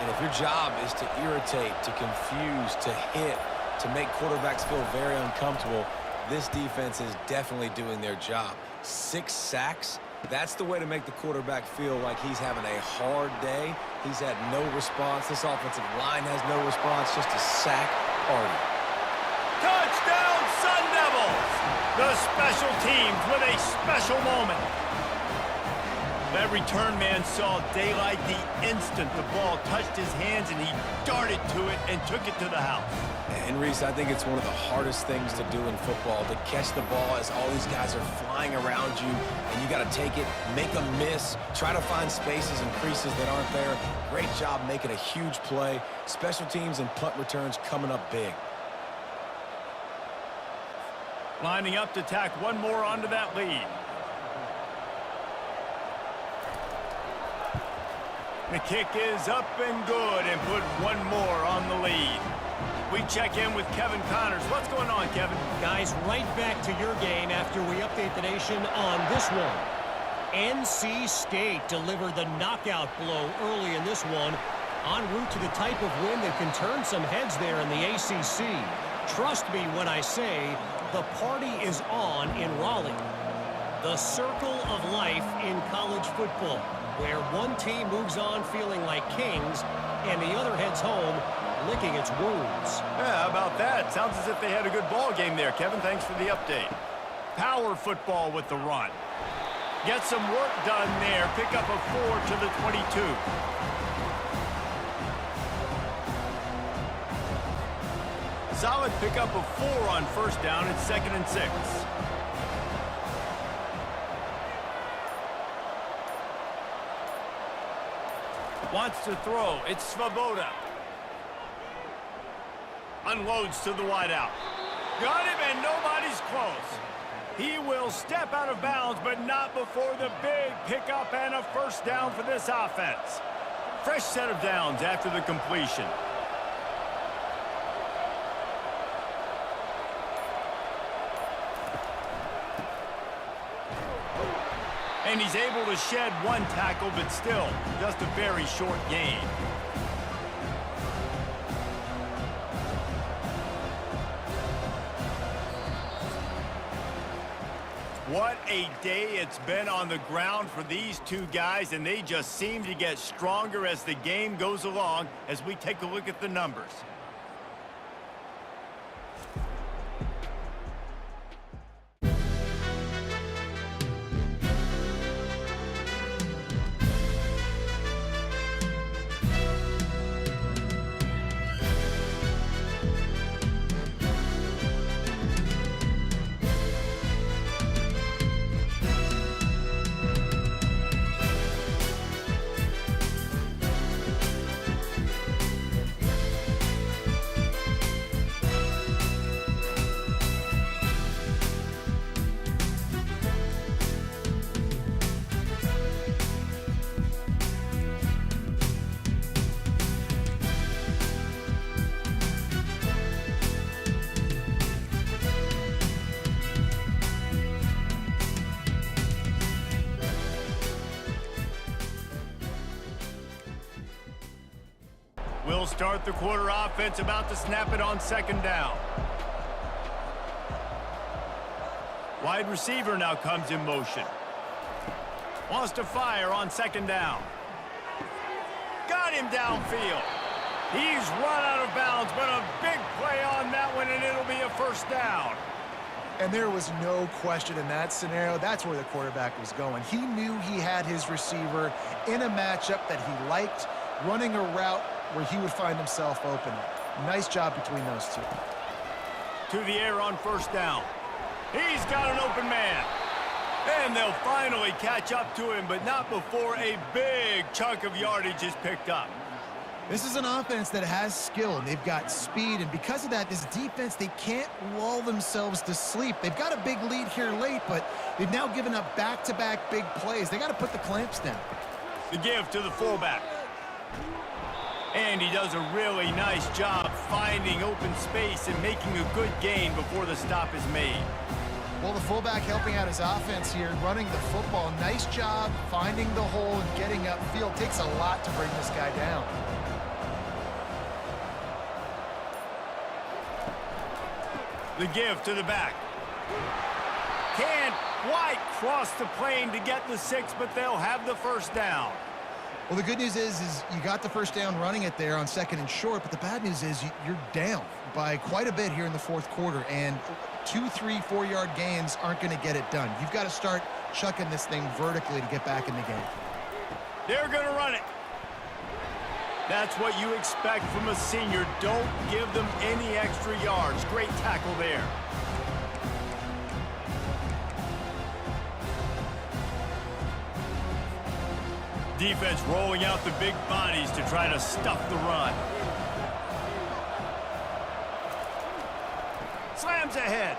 And if your job is to irritate, to confuse, to hit, to make quarterbacks feel very uncomfortable, this defense is definitely doing their job. 6 sacks, that's the way to make the quarterback feel like he's having a hard day. He's had no response. This offensive line has no response, just a sack party. Touchdown, Sun Devils! The special teams with a special moment. That return man saw daylight the instant the ball touched his hands, and he darted to it and took it to the house. And Reese, I think it's one of the hardest things to do in football, to catch the ball as all these guys are flying around you, and you got to take it, make a miss, try to find spaces and creases that aren't there. Great job making a huge play. Special teams and punt returns coming up big. Lining up to tack one more onto that lead. The kick is up and good, and put one more on the lead. We check in with Kevin Connors. What's going on, Kevin? Guys, right back to your game after we update the nation on this one. NC State delivered the knockout blow early in this one, en route to the type of win that can turn some heads there in the ACC. Trust me when I say the party is on in Raleigh. The circle of life in college football, where one team moves on feeling like kings and the other heads home licking its wounds. Yeah, how about that? Sounds as if they had a good ball game there, Kevin. Thanks for the update. Power football with the run. Get some work done there. Pick up a 4 to the 22. Solid pickup of 4 on first down. It's 2nd and 6. Wants to throw. It's Svoboda. Unloads to the wideout. Got him, and nobody's close. He will step out of bounds, but not before the big pickup and a first down for this offense. Fresh set of downs after the completion. And he's able to shed one tackle, but still just a very short gain. What a day it's been on the ground for these two guys, and they just seem to get stronger as the game goes along as we take a look at the numbers. We'll start the quarter offense, about to snap it on 2nd down. Wide receiver now comes in motion. Wants to fire on 2nd down. Got him downfield. He's run out of bounds, but a big play on that one, and it'll be a first down. And there was no question in that scenario. That's where the quarterback was going. He knew he had his receiver in a matchup that he liked, running a route where he would find himself open. Nice job between those two. To the air on first down. He's got an open man. And they'll finally catch up to him, but not before a big chunk of yardage is picked up. This is an offense that has skill, and they've got speed, and because of that, this defense, they can't lull themselves to sleep. They've got a big lead here late, but they've now given up back-to-back big plays. They got to put the clamps down. The give to the fullback. And he does a really nice job finding open space and making a good gain before the stop is made. Well, the fullback helping out his offense here, running the football. Nice job finding the hole and getting upfield. Takes a lot to bring this guy down. The give to the back. Can't quite cross the plane to get the 6, but they'll have the first down. Well, the good news is you got the first down running it there on 2nd and short, but the bad news is you're down by quite a bit here in the 4th quarter, and 2, 3, 4-yard gains aren't going to get it done. You've got to start chucking this thing vertically to get back in the game. They're going to run it. That's what you expect from a senior. Don't give them any extra yards. Great tackle there. Defense rolling out the big bodies to try to stuff the run. Slams ahead.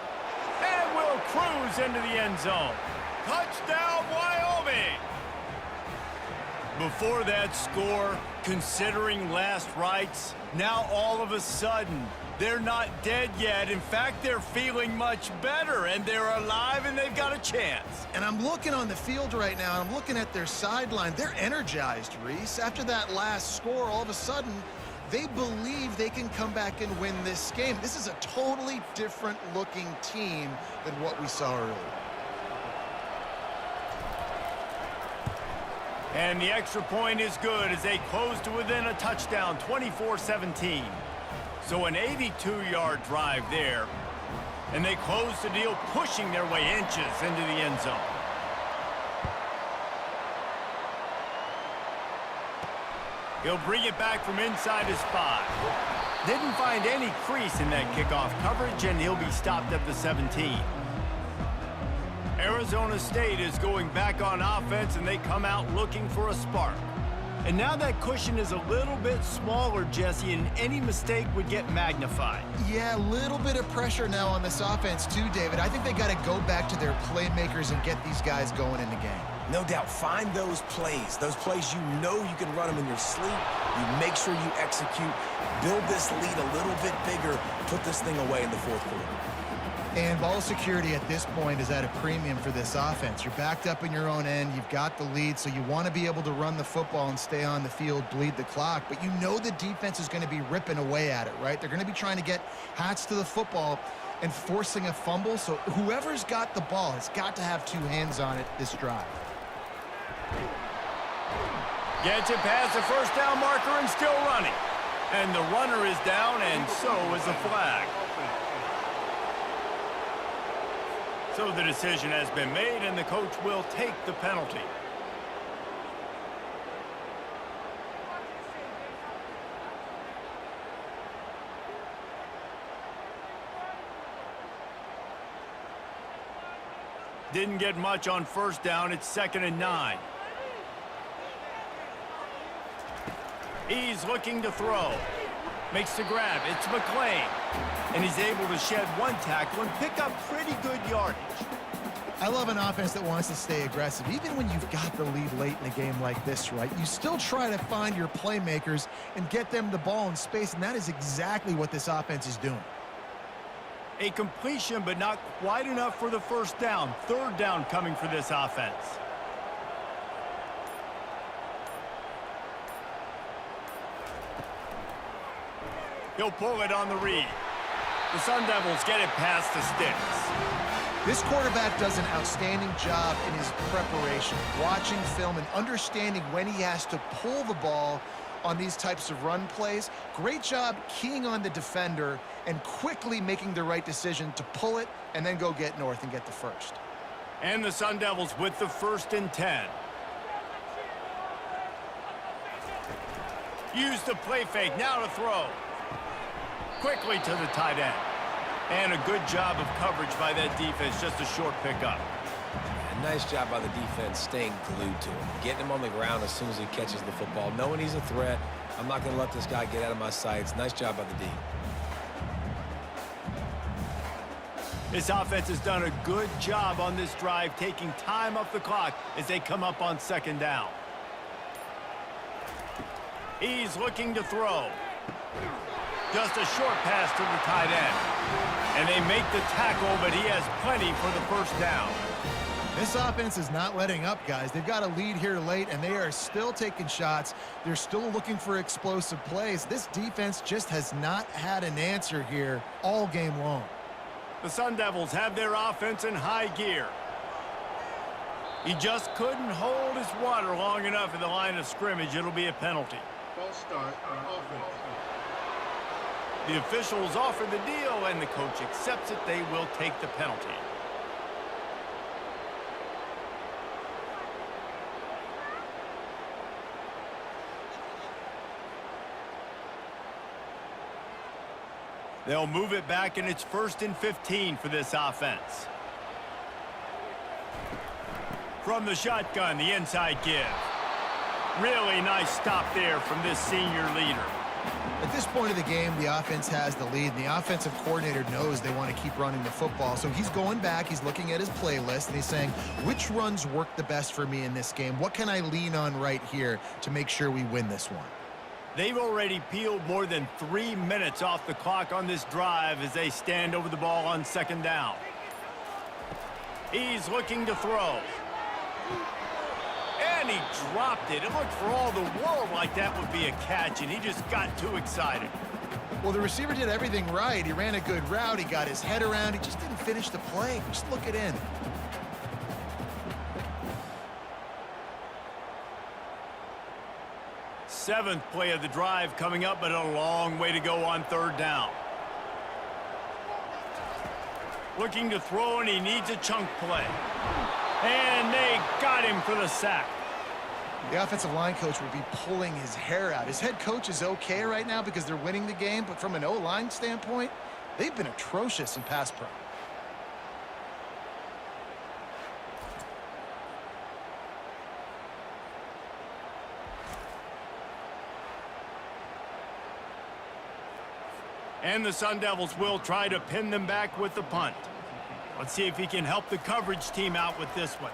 And will cruise into the end zone. Touchdown, Wyoming! Before that score, considering last rites, now all of a sudden, they're not dead yet. In fact, they're feeling much better, and they're alive, and they've got a chance. And I'm looking on the field right now, and I'm looking at their sideline. They're energized, Reese. After that last score, all of a sudden, they believe they can come back and win this game. This is a totally different-looking team than what we saw earlier. And the extra point is good as they close to within a touchdown, 24-17. So an 82-yard drive there. And they close the deal, pushing their way inches into the end zone. He'll bring it back from inside his 5. Didn't find any crease in that kickoff coverage, and he'll be stopped at the 17. Arizona State is going back on offense, and they come out looking for a spark. And now that cushion is a little bit smaller, Jesse, and any mistake would get magnified. Yeah, a little bit of pressure now on this offense too, David. I think they got to go back to their playmakers and get these guys going in the game. No doubt. Find those plays you know you can run them in your sleep. You make sure you execute. Build this lead a little bit bigger. Put this thing away in the 4th quarter. And ball security at this point is at a premium for this offense. You're backed up in your own end. You've got the lead, so you want to be able to run the football and stay on the field, bleed the clock. But you know the defense is going to be ripping away at it, right? They're going to be trying to get hats to the football and forcing a fumble. So whoever's got the ball has got to have 2 hands on it this drive. Gets it past the first down marker and still running. And the runner is down, and so is the flag. So the decision has been made, and the coach will take the penalty. Didn't get much on first down. It's 2nd and 9. He's looking to throw. Makes the grab. It's McClain. And he's able to shed 1 tackle and pick up pretty good yardage. I love an offense that wants to stay aggressive. Even when you've got the lead late in a game like this, right? You still try to find your playmakers and get them the ball in space, and that is exactly what this offense is doing. A completion, but not quite enough for the first down. 3rd down coming for this offense. He'll pull it on the read. The Sun Devils get it past the sticks. This quarterback does an outstanding job in his preparation, watching film and understanding when he has to pull the ball on these types of run plays. Great job keying on the defender and quickly making the right decision to pull it and then go get north and get the first. And the Sun Devils with the 1st and 10. Use the play fake, now to throw. Quickly to the tight end. And a good job of coverage by that defense, just a short pickup. A nice job by the defense staying glued to him, getting him on the ground as soon as he catches the football, knowing he's a threat. I'm not going to let this guy get out of my sights. Nice job by the D. This offense has done a good job on this drive, taking time off the clock as they come up on 2nd down. He's looking to throw. Just a short pass to the tight end. And they make the tackle, but he has plenty for the first down. This offense is not letting up, guys. They've got a lead here late, and they are still taking shots. They're still looking for explosive plays. This defense just has not had an answer here all game long. The Sun Devils have their offense in high gear. He just couldn't hold his water long enough at the line of scrimmage. It'll be a penalty. False start on offense. The officials offer the deal, and the coach accepts it. They will take the penalty. They'll move it back, and it's 1st and 15 for this offense. From the shotgun, the inside give. Really nice stop there from this senior leader. At this point of the game, the offense has the lead, and the offensive coordinator knows they want to keep running the football. So he's going back, he's looking at his playlist, and he's saying, which runs work the best for me in this game? What can I lean on right here to make sure we win this one? They've already peeled more than 3 minutes off the clock on this drive as they stand over the ball on 2nd down. He's looking to throw. And he dropped it. It looked for all the world like that would be a catch, and he just got too excited. Well, the receiver did everything right. He ran a good route. He got his head around. He just didn't finish the play. Just look it in. Seventh play of the drive coming up, but a long way to go on 3rd down. Looking to throw, and he needs a chunk play. And they got him for the sack. The offensive line coach will be pulling his hair out. His head coach is okay right now because they're winning the game, but from an O-line standpoint, they've been atrocious in pass pro. And the Sun Devils will try to pin them back with the punt. Let's see if he can help the coverage team out with this one.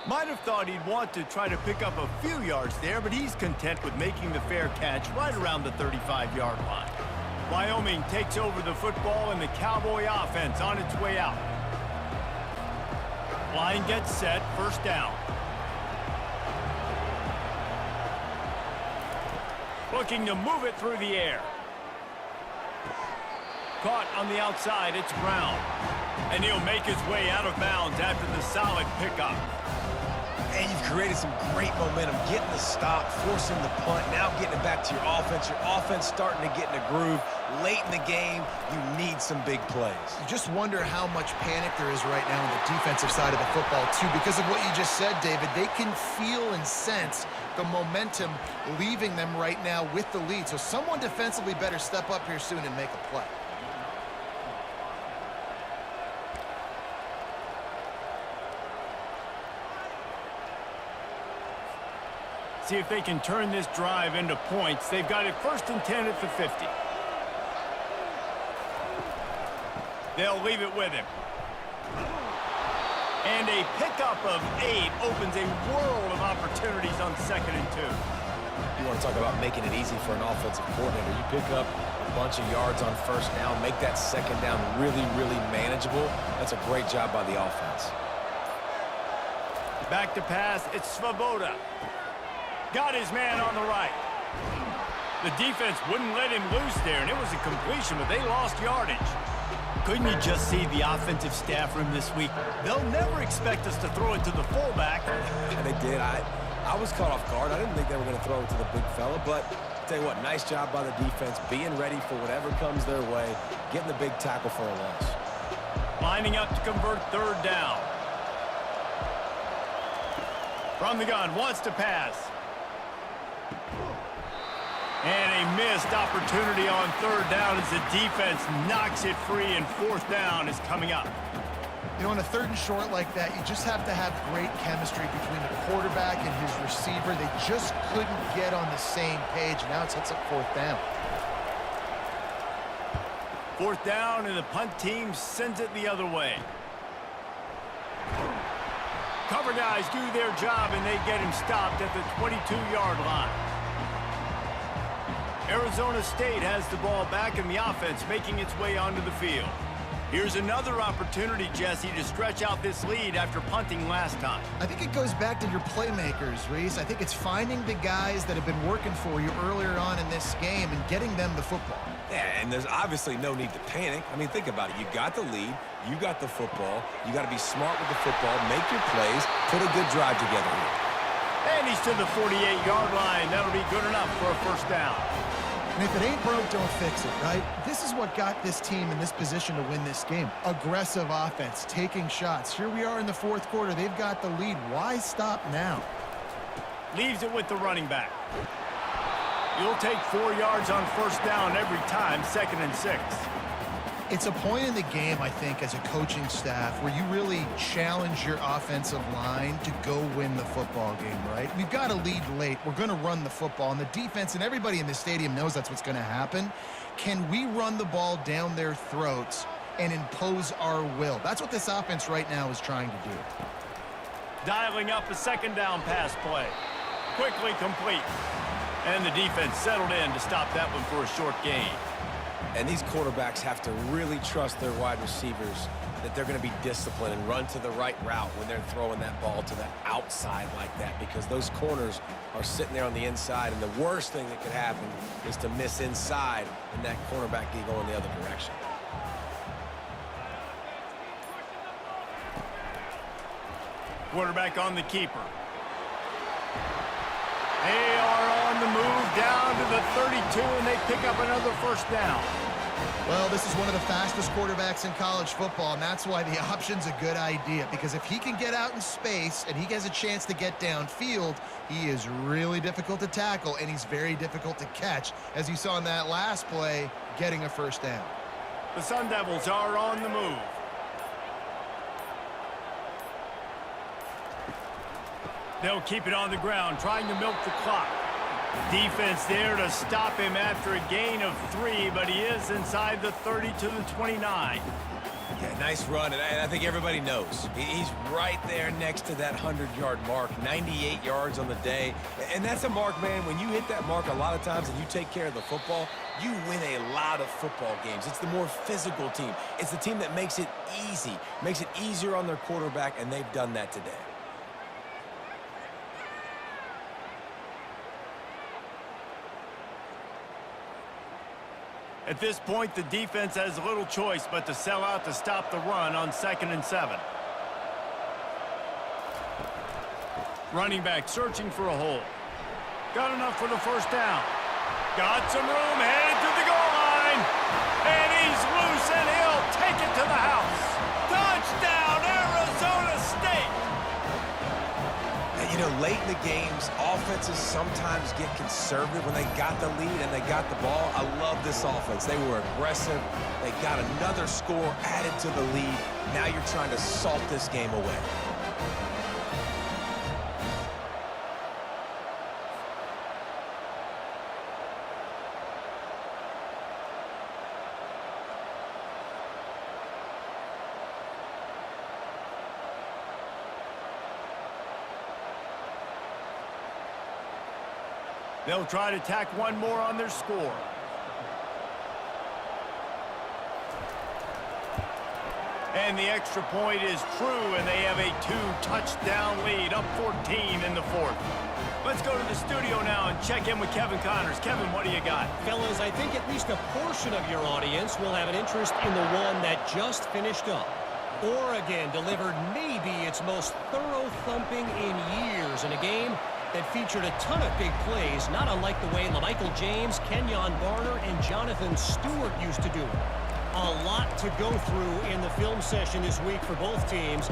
Might have thought he'd want to try to pick up a few yards there, but he's content with making the fair catch right around the 35-yard line. Wyoming takes over the football, and the Cowboy offense on its way out. Line gets set, 1st down. Looking to move it through the air. Caught on the outside, it's Brown. And he'll make his way out of bounds after the solid pickup. And you've created some great momentum, getting the stop, forcing the punt, now getting it back to your offense. Your offense starting to get in a groove. Late in the game, you need some big plays. You just wonder how much panic there is right now on the defensive side of the football, too, because of what you just said, David. They can feel and sense the momentum leaving them right now with the lead. So someone defensively better step up here soon and make a play. See if they can turn this drive into points. They've got it 1st and 10 at the 50. They'll leave it with him. And a pickup of 8 opens a world of opportunities on 2nd and 2. You want to talk about making it easy for an offensive coordinator. You pick up a bunch of yards on 1st down, make that 2nd down really, really manageable. That's a great job by the offense. Back to pass, it's Svoboda. Got his man on the right. The defense wouldn't let him loose there, and it was a completion, but they lost yardage. Couldn't you just see the offensive staff room this week? They'll never expect us to throw it to the fullback. And they did. I was caught off guard. I didn't think they were going to throw it to the big fella, but I'll tell you what, nice job by the defense, being ready for whatever comes their way, getting the big tackle for a loss. Lining up to convert 3rd down. From the gun, wants to pass. And a missed opportunity on 3rd down as the defense knocks it free, and 4th down is coming up. You know, on a 3rd and short like that, you just have to have great chemistry between the quarterback and his receiver. They just couldn't get on the same page. Now it sets up 4th down. 4th down, and the punt team sends it the other way. Cover guys do their job, and they get him stopped at the 22-yard line. Arizona State has the ball back, and the offense making its way onto the field. Here's another opportunity, Jesse, to stretch out this lead after punting last time. I think it goes back to your playmakers, Reese. I think it's finding the guys that have been working for you earlier on in this game and getting them the football. Yeah, and there's obviously no need to panic. I mean, think about it. You got the lead. You got the football. You got to be smart with the football, make your plays, put a good drive together here. And he's to the 48-yard line. That'll be good enough for a first down. And if it ain't broke, don't fix it, right? This is what got this team in this position to win this game. Aggressive offense, taking shots. Here we are in the fourth quarter. They've got the lead. Why stop now? Leaves it with the running back. You'll take 4 yards on first down every time, 2nd and 6. It's a point in the game, I think, as a coaching staff where you really challenge your offensive line to go win the football game, right? We've got to lead late. We're going to run the football, and the defense and everybody in the stadium knows that's what's going to happen. Can we run the ball down their throats and impose our will? That's what this offense right now is trying to do. Dialing up a 2nd down pass play. Quickly complete. And the defense settled in to stop that one for a short gain. And these quarterbacks have to really trust their wide receivers that they're going to be disciplined and run to the right route when they're throwing that ball to the outside like that, because those corners are sitting there on the inside, and the worst thing that could happen is to miss inside and that cornerback can go in the other direction. Quarterback on the keeper. They are on the move down to the 32, and they pick up another first down. Well, this is one of the fastest quarterbacks in college football, and that's why the option's a good idea, because if he can get out in space and he has a chance to get downfield, he is really difficult to tackle, and he's very difficult to catch, as you saw in that last play, getting a first down. The Sun Devils are on the move. They'll keep it on the ground, trying to milk the clock. Defense there to stop him after a gain of 3, but he is inside the 30 to the 29. Yeah, nice run, and I think everybody knows. He's right there next to that 100-yard mark, 98 yards on the day. And that's a mark, man. When you hit that mark a lot of times and you take care of the football, you win a lot of football games. It's the more physical team. It's the team that makes it easy, makes it easier on their quarterback, and they've done that today. At this point, the defense has little choice but to sell out to stop the run on 2nd and 7. Running back searching for a hole. Got enough for the first down. Got some room, headed to the goal line. And he's loose, and he'll take it to the house. Touchdown, Arizona State! You know, late in the games, offenses sometimes get conservative when they got the lead and they got the ball. I love this offense. They were aggressive. They got another score added to the lead. Now you're trying to salt this game away. They'll try to tack one more on their score. And the extra point is true, and they have a 2-touchdown lead, up 14 in the 4th. Let's go to the studio now and check in with Kevin Connors. Kevin, what do you got? Fellas, I think at least a portion of your audience will have an interest in the one that just finished up. Oregon delivered maybe its most thorough thumping in years in a game that featured a ton of big plays, not unlike the way LaMichael James, Kenyon Barner, and Jonathan Stewart used to do it. A lot to go through in the film session this week for both teams,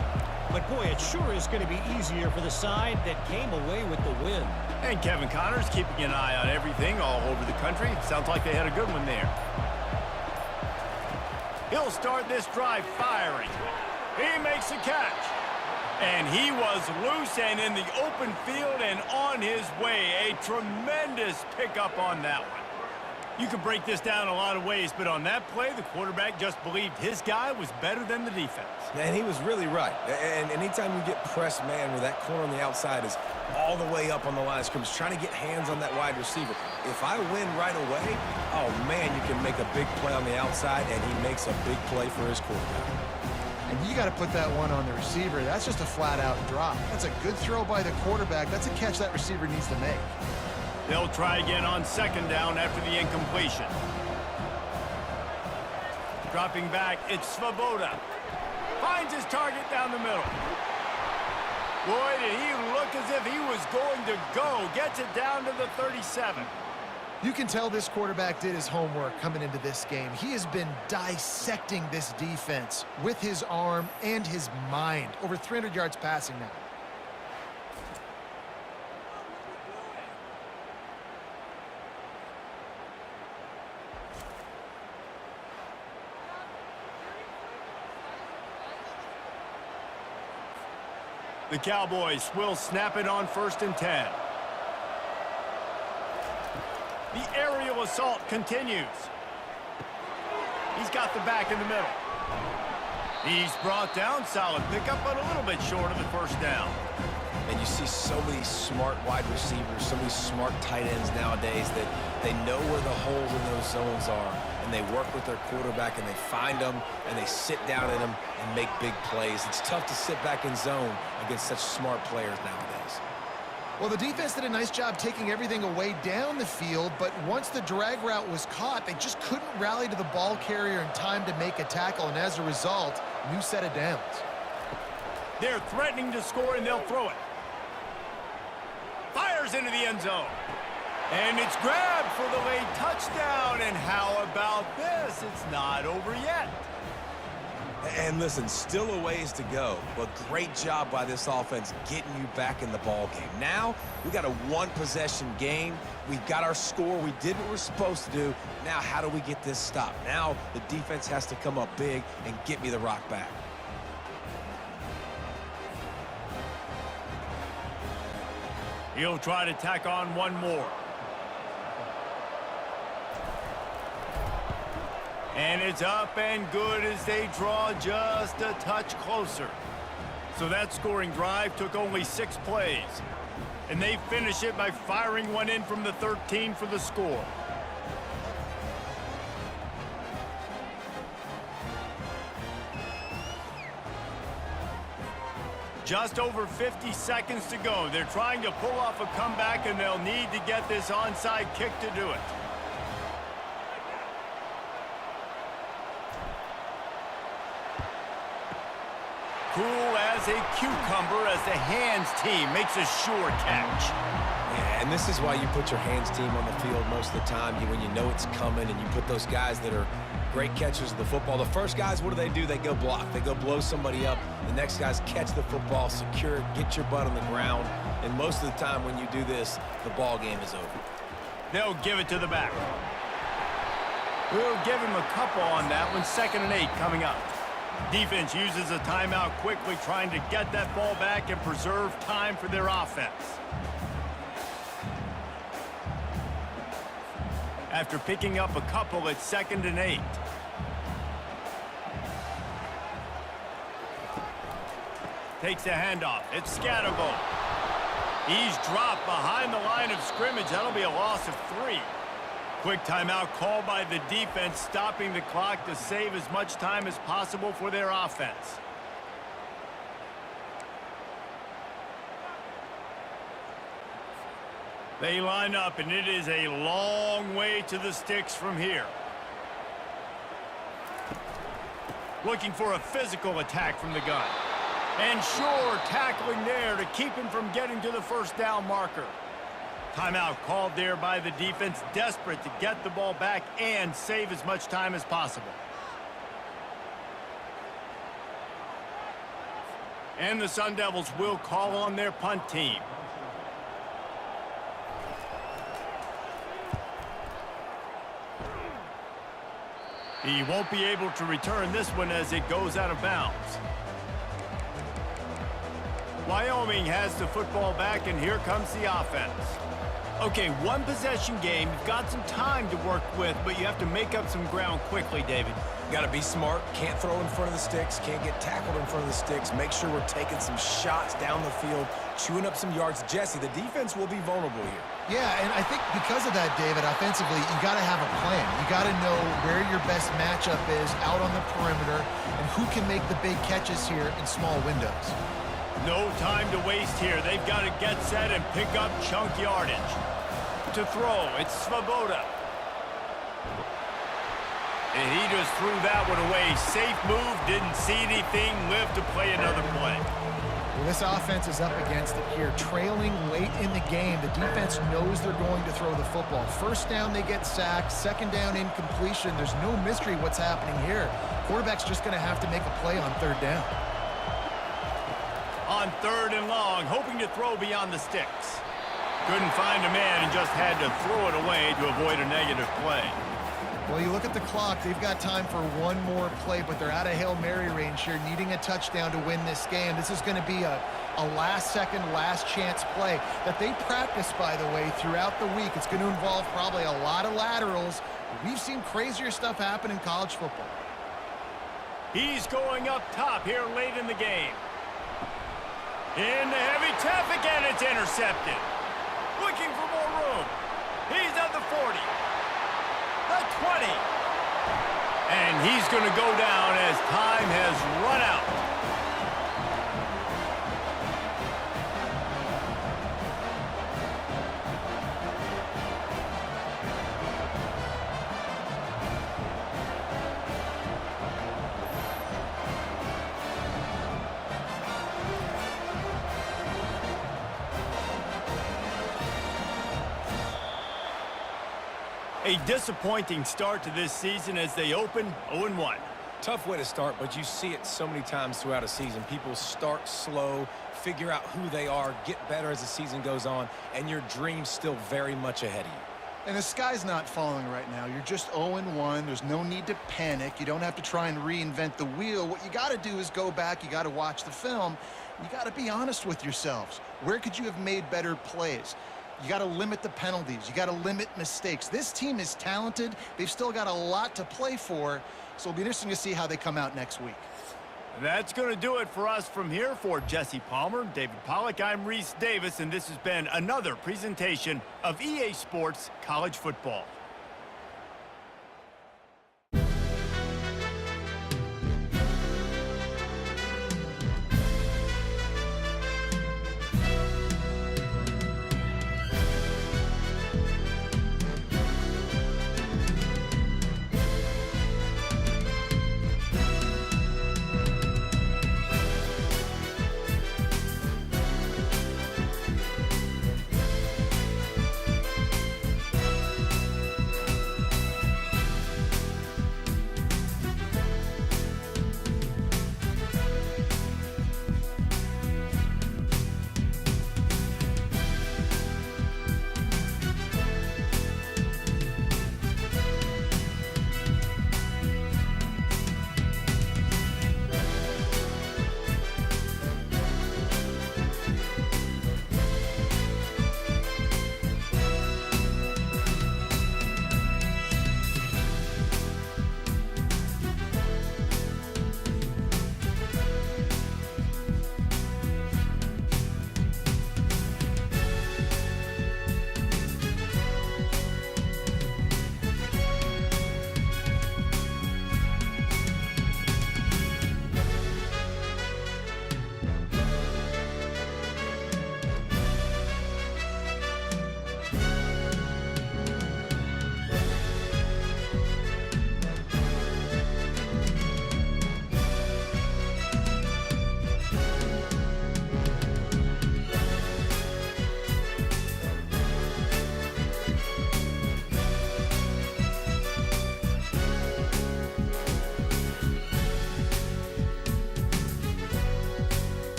but boy, it sure is going to be easier for the side that came away with the win. And Kevin Connors keeping an eye on everything all over the country. Sounds like they had a good one there. He'll start this drive firing. He makes a catch. And he was loose and in the open field and on his way. A tremendous pickup on that one. You can break this down a lot of ways, but on that play, the quarterback just believed his guy was better than the defense. And he was really right. And anytime you get pressed man where that corner on the outside is all the way up on the line of scrimmage, trying to get hands on that wide receiver. If I win right away, oh, man, you can make a big play on the outside, and he makes a big play for his quarterback. And you got to put that one on the receiver. That's just a flat-out drop. That's a good throw by the quarterback. That's a catch that receiver needs to make. They'll try again on second down after the incompletion. Dropping back, it's Svoboda. Finds his target down the middle. Boy, did he look as if he was going to go. Gets it down to the 37. You can tell this quarterback did his homework coming into this game. He has been dissecting this defense with his arm and his mind. Over 300 yards passing now. The Cowboys will snap it on 1st and 10. The aerial assault continues. He's got the back in the middle. He's brought down, solid pickup, but a little bit short of the first down. And you see so many smart wide receivers, so many smart tight ends nowadays that they know where the holes in those zones are, and they work with their quarterback, and they find them, and they sit down in them and make big plays. It's tough to sit back in zone against such smart players nowadays. Well, the defense did a nice job taking everything away down the field, but once the drag route was caught, they just couldn't rally to the ball carrier in time to make a tackle, and as a result, new set of downs. They're threatening to score, and they'll throw it. Fires into the end zone. And it's grabbed for the late touchdown. And how about this? It's not over yet. And listen, still a ways to go, but great job by this offense getting you back in the ball game. Now, we got a one-possession game. We've got our score. We did what we're supposed to do. Now, how do we get this stopped? Now, the defense has to come up big and get me the rock back. He'll try to tack on one more. And it's up and good as they draw just a touch closer. So that scoring drive took only 6 plays. And they finish it by firing one in from the 13 for the score. Just over 50 seconds to go. They're trying to pull off a comeback, and they'll need to get this onside kick to do it. Cool as a cucumber as the hands team makes a sure catch. Yeah, and this is why you put your hands team on the field most of the time, when you know it's coming, and you put those guys that are great catchers of the football. The first guys, what do? They go block. They go blow somebody up. The next guys catch the football, secure it, get your butt on the ground. And most of the time when you do this, the ball game is over. They'll give it to the back. We'll give him a couple on that one. 2nd and 8 coming up. Defense uses a timeout quickly, trying to get that ball back and preserve time for their offense. After picking up a couple, it's 2nd and 8. Takes a handoff. It's Gato. He's dropped behind the line of scrimmage. That'll be a loss of 3. Quick timeout called by the defense, stopping the clock to save as much time as possible for their offense. They line up, and it is a long way to the sticks from here. Looking for a physical attack from the gun. And sure, tackling there to keep him from getting to the first down marker. Timeout called there by the defense, desperate to get the ball back and save as much time as possible. And the Sun Devils will call on their punt team. He won't be able to return this one as it goes out of bounds. Wyoming has the football back, and here comes the offense. Okay, one possession game. You've got some time to work with, but you have to make up some ground quickly, David. Got to be smart. Can't throw in front of the sticks. Can't get tackled in front of the sticks. Make sure we're taking some shots down the field, chewing up some yards. Jesse, the defense will be vulnerable here. Yeah, and I think because of that, David, offensively, you got to have a plan. You got to know where your best matchup is out on the perimeter and who can make the big catches here in small windows. No time to waste here. They've got to get set and pick up chunk yardage. To throw, it's Svoboda. And he just threw that one away. Safe move, didn't see anything, lived to play another play. Well, this offense is up against it here. Trailing late in the game, the defense knows they're going to throw the football. First down, they get sacked. Second down, incompletion. There's no mystery what's happening here. Quarterback's just going to have to make a play on third down. On third and long, hoping to throw beyond the sticks. Couldn't find a man and just had to throw it away to avoid a negative play. Well, you look at the clock, they've got time for one more play, but they're out of Hail Mary range here, needing a touchdown to win this game. This is going to be a last-second, last-chance play that they practice, by the way, throughout the week. It's going to involve probably a lot of laterals. We've seen crazier stuff happen in college football. He's going up top here late in the game. In the heavy traffic, and it's intercepted. Looking for more room. He's at the 40. The 20. And he's going to go down as time has run out. A disappointing start to this season as they open 0-1. Tough way to start, but you see it so many times throughout a season. People start slow, figure out who they are, get better as the season goes on, and your dream's still very much ahead of you. And the sky's not falling right now. You're just 0-1. There's no need to panic. You don't have to try and reinvent the wheel. What you got to do is go back. You got to watch the film. You got to be honest with yourselves. Where could you have made better plays? You got to limit the penalties. You got to limit mistakes. This team is talented. They've still got a lot to play for, so it'll be interesting to see how they come out next week. That's going to do it for us from here. For Jesse Palmer, David Pollack, I'm Reese Davis, and this has been another presentation of EA Sports College Football.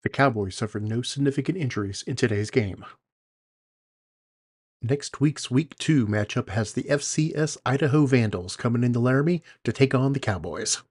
The Cowboys suffered no significant injuries in today's game. Next week's Week 2 matchup has the FCS Idaho Vandals coming into Laramie to take on the Cowboys.